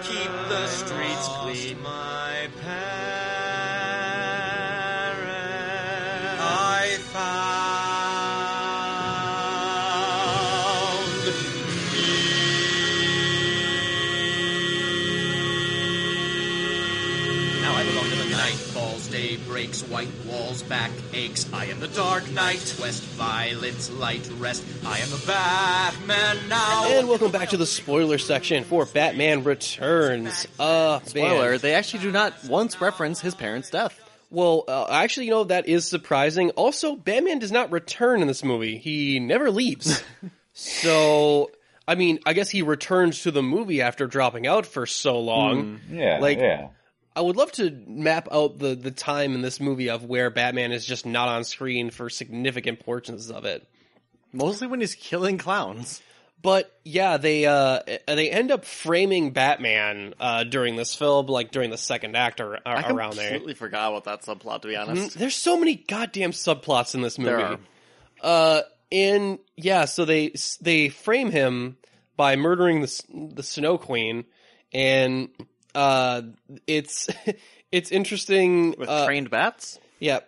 Keep the streets clean, my parents. I found now I belong to the night. Falls, day breaks, white walls, back aches. I am the Dark Knight. West violence, light rest. I am the Batman now. And welcome back to the spoiler section for Batman Returns. Spoiler, they actually do not once reference his parents' death. Well, actually, that is surprising. Also, Batman does not return in this movie. He never leaves. So, I mean, I guess he returns to the movie after dropping out for so long. Yeah. I would love to map out the time in this movie of where Batman is just not on screen for significant portions of it. Mostly when he's killing clowns. But yeah, they end up framing Batman during this film, like during the second act or around there. I completely forgot about that subplot, to be honest. There's so many goddamn subplots in this movie. There are. And yeah, so they frame him by murdering the Snow Queen, and it's interesting with trained bats. Yeah,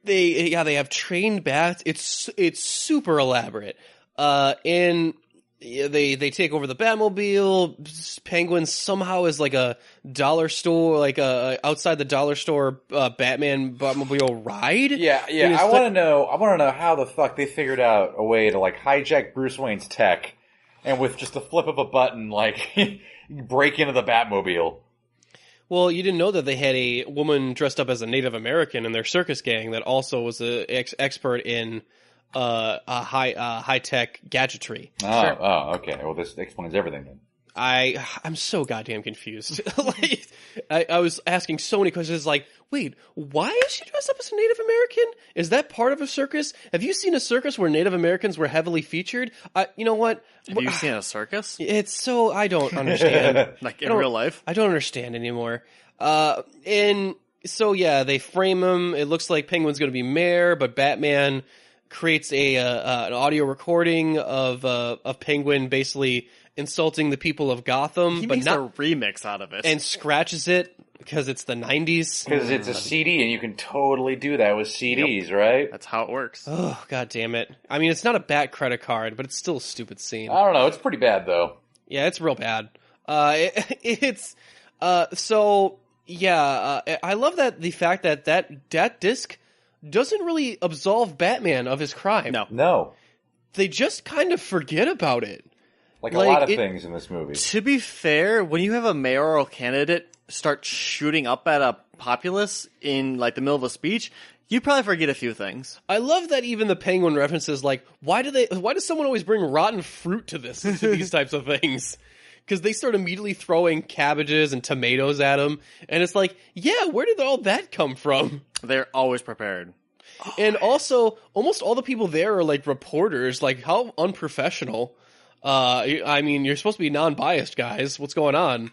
they have trained bats. It's super elaborate. And they take over the Batmobile. Penguin somehow is like a dollar store, like outside the dollar store Batman Batmobile ride. Yeah. I want to know how the fuck they figured out a way to like hijack Bruce Wayne's tech, and with just the flip of a button, like break into the Batmobile. Well, you didn't know that they had a woman dressed up as a Native American in their circus gang that also was an expert in high tech gadgetry. Oh, okay. Well, this explains everything then. I'm so goddamn confused. Like, I was asking so many questions. Like, wait, why is she dressed up as a Native American? Is that part of a circus? Have you seen a circus where Native Americans were heavily featured? You know what? Have you seen a circus? It's so I don't understand. Like in real life? I don't understand anymore. And so yeah, they frame him. It looks like Penguin's going to be mayor, but Batman creates an audio recording of Penguin basically insulting the people of Gotham. He but makes not a remix out of it. And scratches it because it's the 90s. Because it's a CD, and you can totally do that with CDs, right? That's how it works. Oh, god damn it. I mean, it's not a Bat credit card, but it's still a stupid scene. I don't know. It's pretty bad, though. Yeah, it's real bad. I love the fact that disc doesn't really absolve Batman of his crime. No. They just kind of forget about it. Like a lot of things in this movie. To be fair, when you have a mayoral candidate start shooting up at a populace in like the middle of a speech, you probably forget a few things. I love that even the Penguin references, like, why does someone always bring rotten fruit to these types of things? Because they start immediately throwing cabbages and tomatoes at him, and it's like, yeah, where did all that come from? They're always prepared. And also, almost all the people there are like reporters. Like, how unprofessional. I mean, you're supposed to be non-biased, guys. What's going on?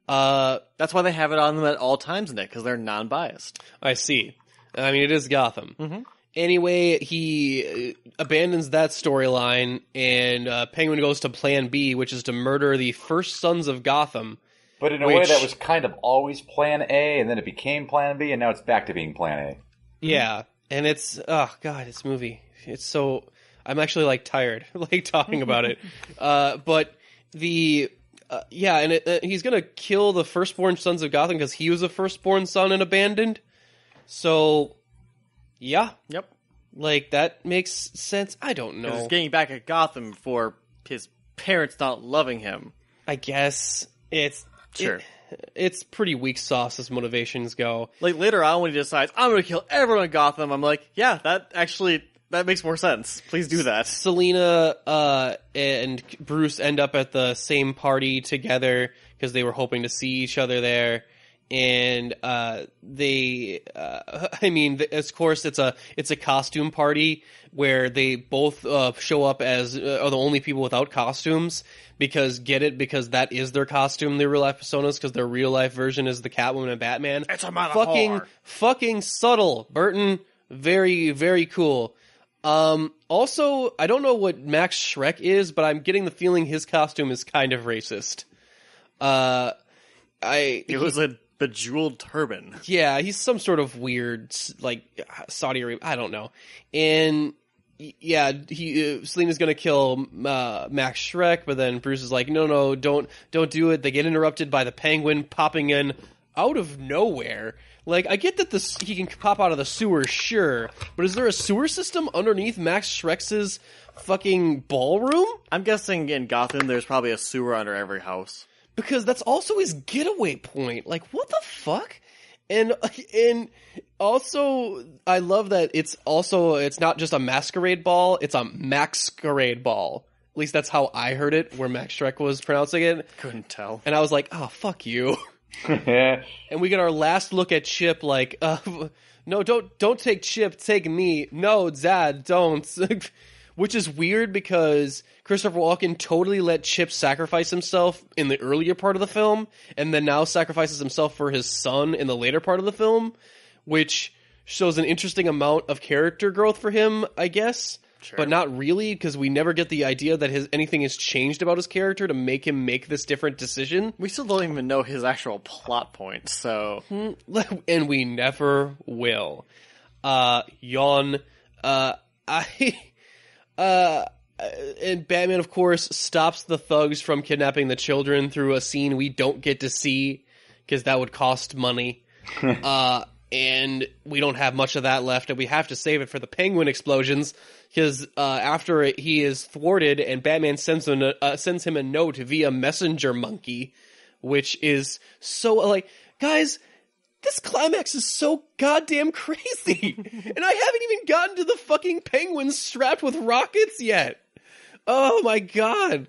That's why they have it on them at all times, Nick, because they're non-biased. I see. I mean, it is Gotham. Mm-hmm. Anyway, he abandons that storyline, and Penguin goes to Plan B, which is to murder the first sons of Gotham. But in a way that was kind of always Plan A, and then it became Plan B, and now it's back to being Plan A. Yeah, and it's, oh god, this movie, it's so, I'm actually, like, tired, like, talking about it. But the, yeah, and he's gonna kill the firstborn sons of Gotham because he was a firstborn son and abandoned. So, yeah. Yep. Like, that makes sense. I don't know. He's getting back at Gotham for his parents not loving him. I guess it's... Sure. It's pretty weak sauce as motivations go. Like, later on when he decides, I'm going to kill everyone in Gotham, I'm like, yeah, that makes more sense. Please do that. Selina and Bruce end up at the same party together because they were hoping to see each other there. And they, I mean, of course, it's a costume party where they both show up as are the only people without costumes because that is their costume, their real life personas, because their real life version is the Catwoman and Batman. It's a metaphor. Fucking subtle, Burton. Very, very cool. Also, I don't know what Max Schreck is, but I'm getting the feeling his costume is kind of racist. It was a bejeweled turban. Yeah, he's some sort of weird, like, Saudi Arabia. I don't know. And yeah, Selina's gonna kill Max Schreck, but then Bruce is like, no, don't do it. They get interrupted by the Penguin popping in out of nowhere. Like, I get that he can pop out of the sewer, sure, but is there a sewer system underneath Max Schreck's fucking ballroom? I'm guessing in Gotham there's probably a sewer under every house. Because that's also his getaway point. Like, what the fuck? And also, I love that it's not just a masquerade ball, it's a masquerade ball. At least that's how I heard it, where Max Schreck was pronouncing it. Couldn't tell. And I was like, oh, fuck you. And we get our last look at Chip, like, no, don't take Chip, take me. No, Dad, don't. Which is weird because Christopher Walken totally let Chip sacrifice himself in the earlier part of the film, and then now sacrifices himself for his son in the later part of the film, which shows an interesting amount of character growth for him, I guess. Sure. But not really, because we never get the idea that anything has changed about his character to make him make this different decision. We still don't even know his actual plot point, so... And we never will. Yawn. And Batman, of course, stops the thugs from kidnapping the children through a scene we don't get to see, because that would cost money. And we don't have much of that left, and we have to save it for the Penguin explosions, because after he is thwarted, and Batman sends him a note via Messenger Monkey, which is so, like, guys... This climax is so goddamn crazy, and I haven't even gotten to the fucking penguins strapped with rockets yet. Oh my god.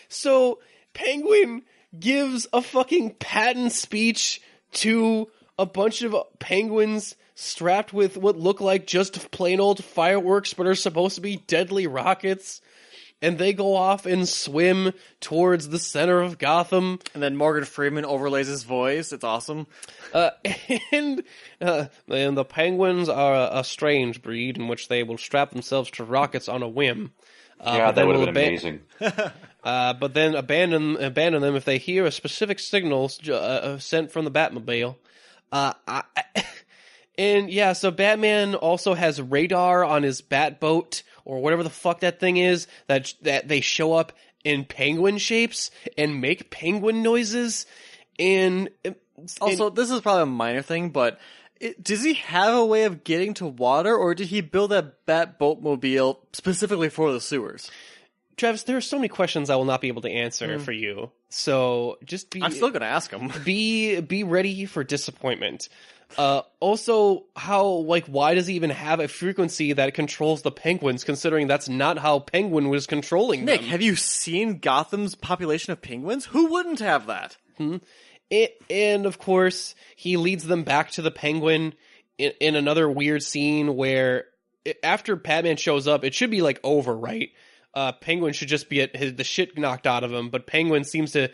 So, Penguin gives a fucking patent speech to a bunch of penguins strapped with what look like just plain old fireworks, but are supposed to be deadly rockets. And they go off and swim towards the center of Gotham. And then Morgan Freeman overlays his voice. It's awesome. And the penguins are a strange breed in which they will strap themselves to rockets on a whim. Yeah, that would have been amazing. But then abandon them if they hear a specific signal sent from the Batmobile. And yeah, so Batman also has radar on his Batboat, or whatever the fuck that thing is, that they show up in penguin shapes and make penguin noises. And also, this is probably a minor thing, but does he have a way of getting to water, or did he build that Batboatmobile specifically for the sewers? Travis, there are so many questions I will not be able to answer for you. So just be... I'm still going to ask him. Be ready for disappointment. Also, why does he even have a frequency that controls the penguins, considering that's not how Penguin was controlling them? Nick, have you seen Gotham's population of penguins? Who wouldn't have that? And of course, he leads them back to the Penguin in another weird scene where after Batman shows up, it should be like over, right? Penguin should just be the shit knocked out of him, but Penguin seems to,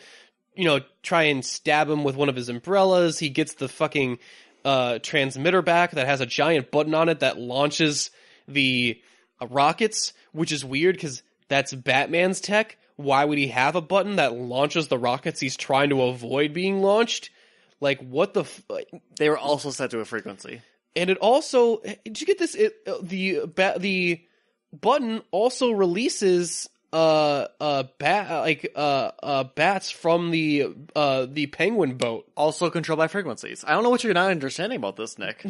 try and stab him with one of his umbrellas. He gets the fucking transmitter back that has a giant button on it that launches the rockets, which is weird because that's Batman's tech. Why would he have a button that launches the rockets he's trying to avoid being launched? Like, what the... They were also set to a frequency. And it also... Did you get this? The button also releases bats from the Penguin boat. Also controlled by frequencies. I don't know what you're not understanding about this, Nick.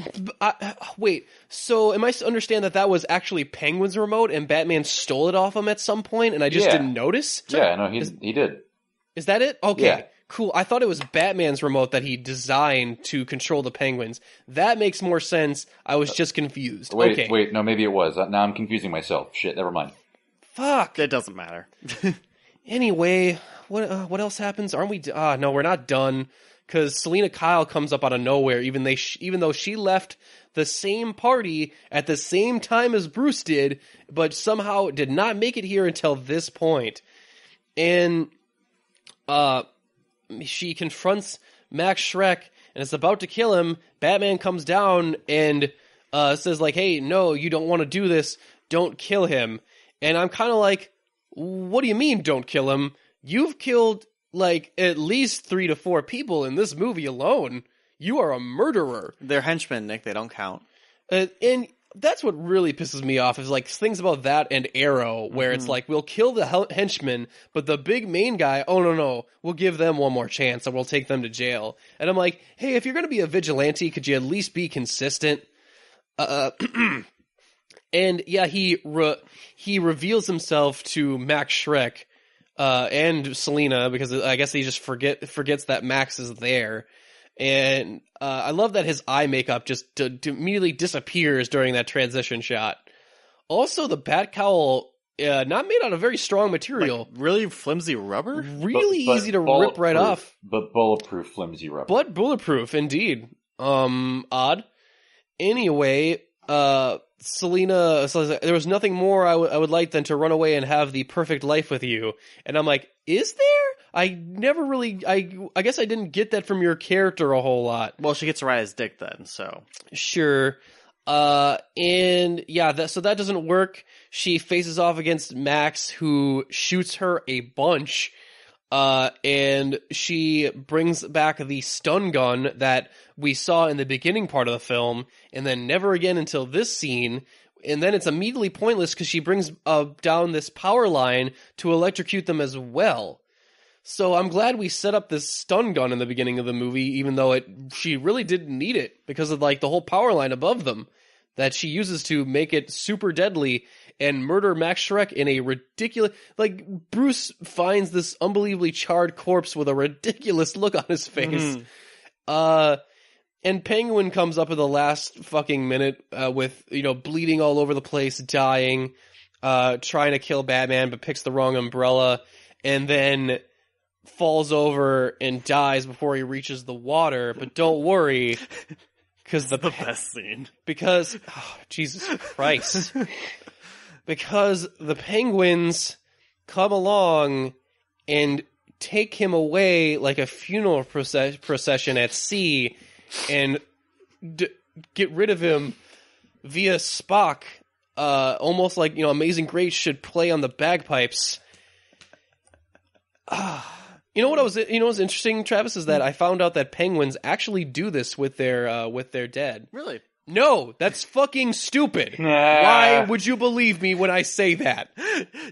Wait, so am I to understand that was actually Penguin's remote and Batman stole it off him at some point and I just didn't notice? Yeah, no, he did. Is that it? Okay. Yeah. Cool. I thought it was Batman's remote that he designed to control the Penguins. That makes more sense. I was just confused. Wait, no, maybe it was. Now I'm confusing myself. Shit, never mind. Fuck. It doesn't matter. Anyway, what else happens? Aren't we... no, we're not done. Because Selena Kyle comes up out of nowhere, even though she left the same party at the same time as Bruce did, but somehow did not make it here until this point. And she confronts Max Schreck and is about to kill him. Batman comes down and says, like, hey, no, you don't want to do this. Don't kill him. And I'm kind of like, what do you mean don't kill him? You've killed, like, at least 3 to 4 people in this movie alone. You are a murderer. They're henchmen, Nick. They don't count. And that's what really pisses me off is, like, things about that and Arrow, where it's like, we'll kill the henchmen, but the big main guy, oh, no, we'll give them one more chance and we'll take them to jail. And I'm like, hey, if you're going to be a vigilante, could you at least be consistent? And yeah, he reveals himself to Max Schreck and Selena because I guess he just forgets that Max is there. And I love that his eye makeup just immediately disappears during that transition shot. Also, the bat cowl, not made out of very strong material. Like, really flimsy rubber? Really easy to rip right off. But bulletproof flimsy rubber. But bulletproof, indeed. Odd. Anyway, Selena says, there was nothing more I would like than to run away and have the perfect life with you. And I'm like, is there? I never really, I guess I didn't get that from your character a whole lot. Well, she gets to ride his dick then, so. Sure. And yeah, so that doesn't work. She faces off against Max, who shoots her a bunch. And she brings back the stun gun that we saw in the beginning part of the film, and then never again until this scene. And then it's immediately pointless because she brings down this power line to electrocute them as well. So I'm glad we set up this stun gun in the beginning of the movie, even though she really didn't need it because of like the whole power line above them that she uses to make it super deadly and murder Max Schreck in a ridiculous... Like, Bruce finds this unbelievably charred corpse with a ridiculous look on his face. And Penguin comes up at the last fucking minute with, bleeding all over the place, dying, trying to kill Batman, but picks the wrong umbrella, and then falls over and dies before he reaches the water. But don't worry... Because the best scene. Because, Jesus Christ. Because the Penguins come along and take him away like a funeral procession at sea and get rid of him via Spock. Almost like, Amazing Grace should play on the bagpipes. What's interesting, Travis, is that I found out that penguins actually do this with their dead. Really? No, that's fucking stupid. Why would you believe me when I say that?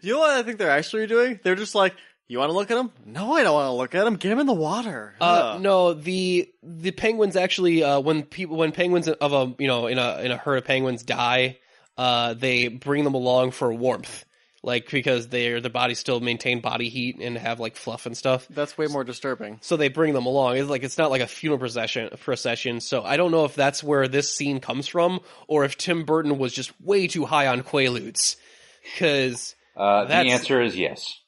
You know what I think they're actually doing? They're just like, you want to look at him? No, I don't want to look at him. Get him in the water. No, the penguins actually, when penguins of in a herd of penguins die, they bring them along for warmth. Like, because their bodies still maintain body heat and have, like, fluff and stuff. That's way more disturbing. So they bring them along. It's not like a funeral procession. So I don't know if that's where this scene comes from, or if Tim Burton was just way too high on Quaaludes. Because the answer is yes.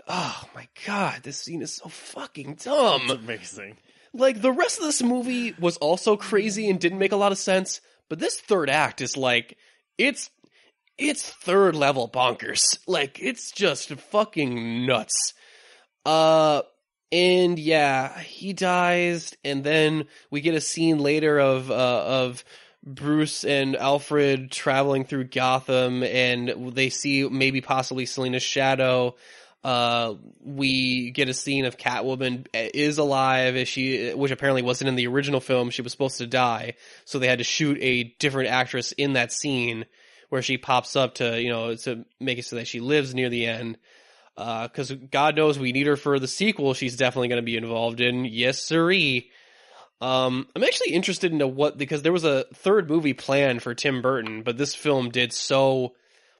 Oh, my God. This scene is so fucking dumb. It's amazing. Like, the rest of this movie was also crazy and didn't make a lot of sense. But this third act is, like, it's it's third level bonkers. Like, it's just fucking nuts. And yeah, he dies, and then we get a scene later of Bruce and Alfred traveling through Gotham, and they see maybe possibly Selina's shadow. We get a scene of Catwoman is alive, which apparently wasn't in the original film. She was supposed to die, so they had to shoot a different actress in that scene where she pops up to make it so that she lives near the end. Because God knows we need her for the sequel. She's definitely going to be involved in. Yes, sirree. I'm actually interested into because there was a third movie planned for Tim Burton, but this film did so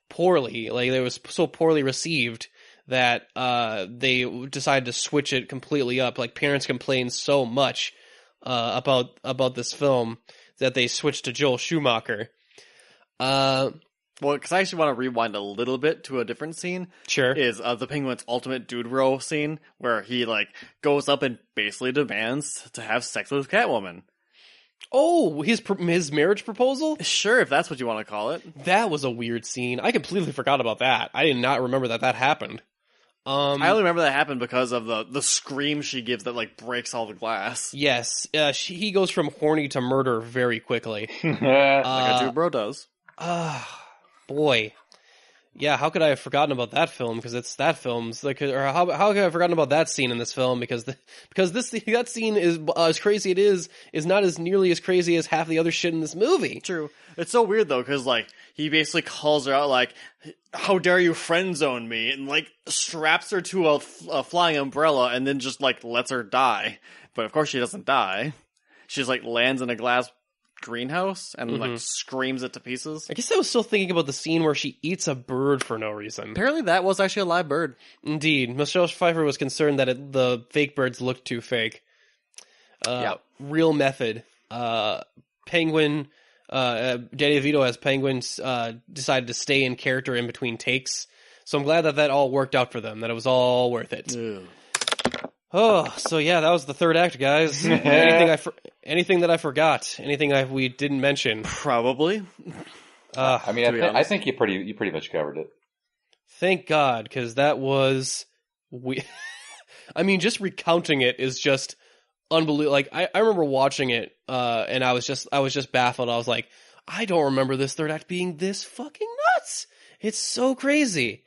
poorly. Like, it was so poorly received that they decided to switch it completely up. Like, parents complained so much about this film that they switched to Joel Schumacher. Well, because I actually want to rewind a little bit to a different scene. Sure. Is the Penguin's ultimate dude row scene where he goes up and basically demands to have sex with Catwoman. Oh, his marriage proposal? Sure, if that's what you want to call it. That was a weird scene. I completely forgot about that. I did not remember that happened. I only remember that happened because of the scream she gives that breaks all the glass. Yes, he goes from horny to murder very quickly. Like a dude bro does. Boy. Yeah, how could I have forgotten about that film? Because it's that film's or how could I have forgotten about that scene in this film? Because that scene is as crazy is not as nearly as crazy as half the other shit in this movie. True. It's so weird though, because he basically calls her out "How dare you friend zone me?" and straps her to a flying umbrella and then just lets her die. But of course she doesn't die. She just lands in a glass greenhouse and screams it to pieces. I guess I was still thinking about the scene where she eats a bird for no reason. Apparently that was actually a live bird. Indeed. Michelle Pfeiffer was concerned that the fake birds looked too fake. Real method. Penguin, Danny DeVito as Penguin decided to stay in character in between takes. So I'm glad that all worked out for them, that it was all worth it. Ew. Oh, so yeah, that was the third act, guys. Anything that I forgot? Anything we didn't mention? Probably. I think you pretty much covered it. Thank God, because that was just recounting it is just unbelievable. I remember watching it, and I was just baffled. I was like, I don't remember this third act being this fucking nuts. It's so crazy.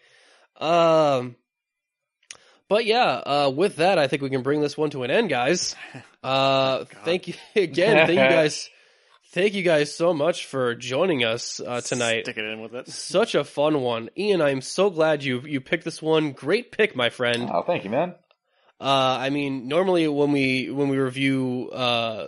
But yeah, with that, I think we can bring this one to an end, guys. Thank you again. Thank you guys so much for joining us tonight. Stick it in with it. Such a fun one. Ian, I'm so glad you picked this one. Great pick, my friend. Oh, thank you, man. Normally when we review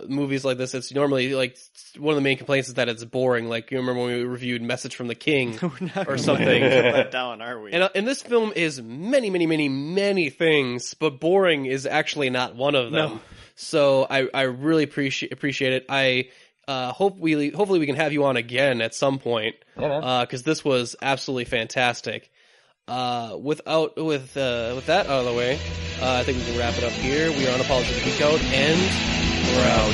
movies like this, it's normally one of the main complaints is that it's boring. Like, you remember when we reviewed Message from the King or something. Put that down, are we? And this film is many, many, many, many things, but boring is actually not one of them. No. So I really appreciate it. I hopefully we can have you on again at some point. Yeah, man. Because this was absolutely fantastic. With that out of the way, I think we can wrap it up here. We are Unapologists Geek Out, and we're out.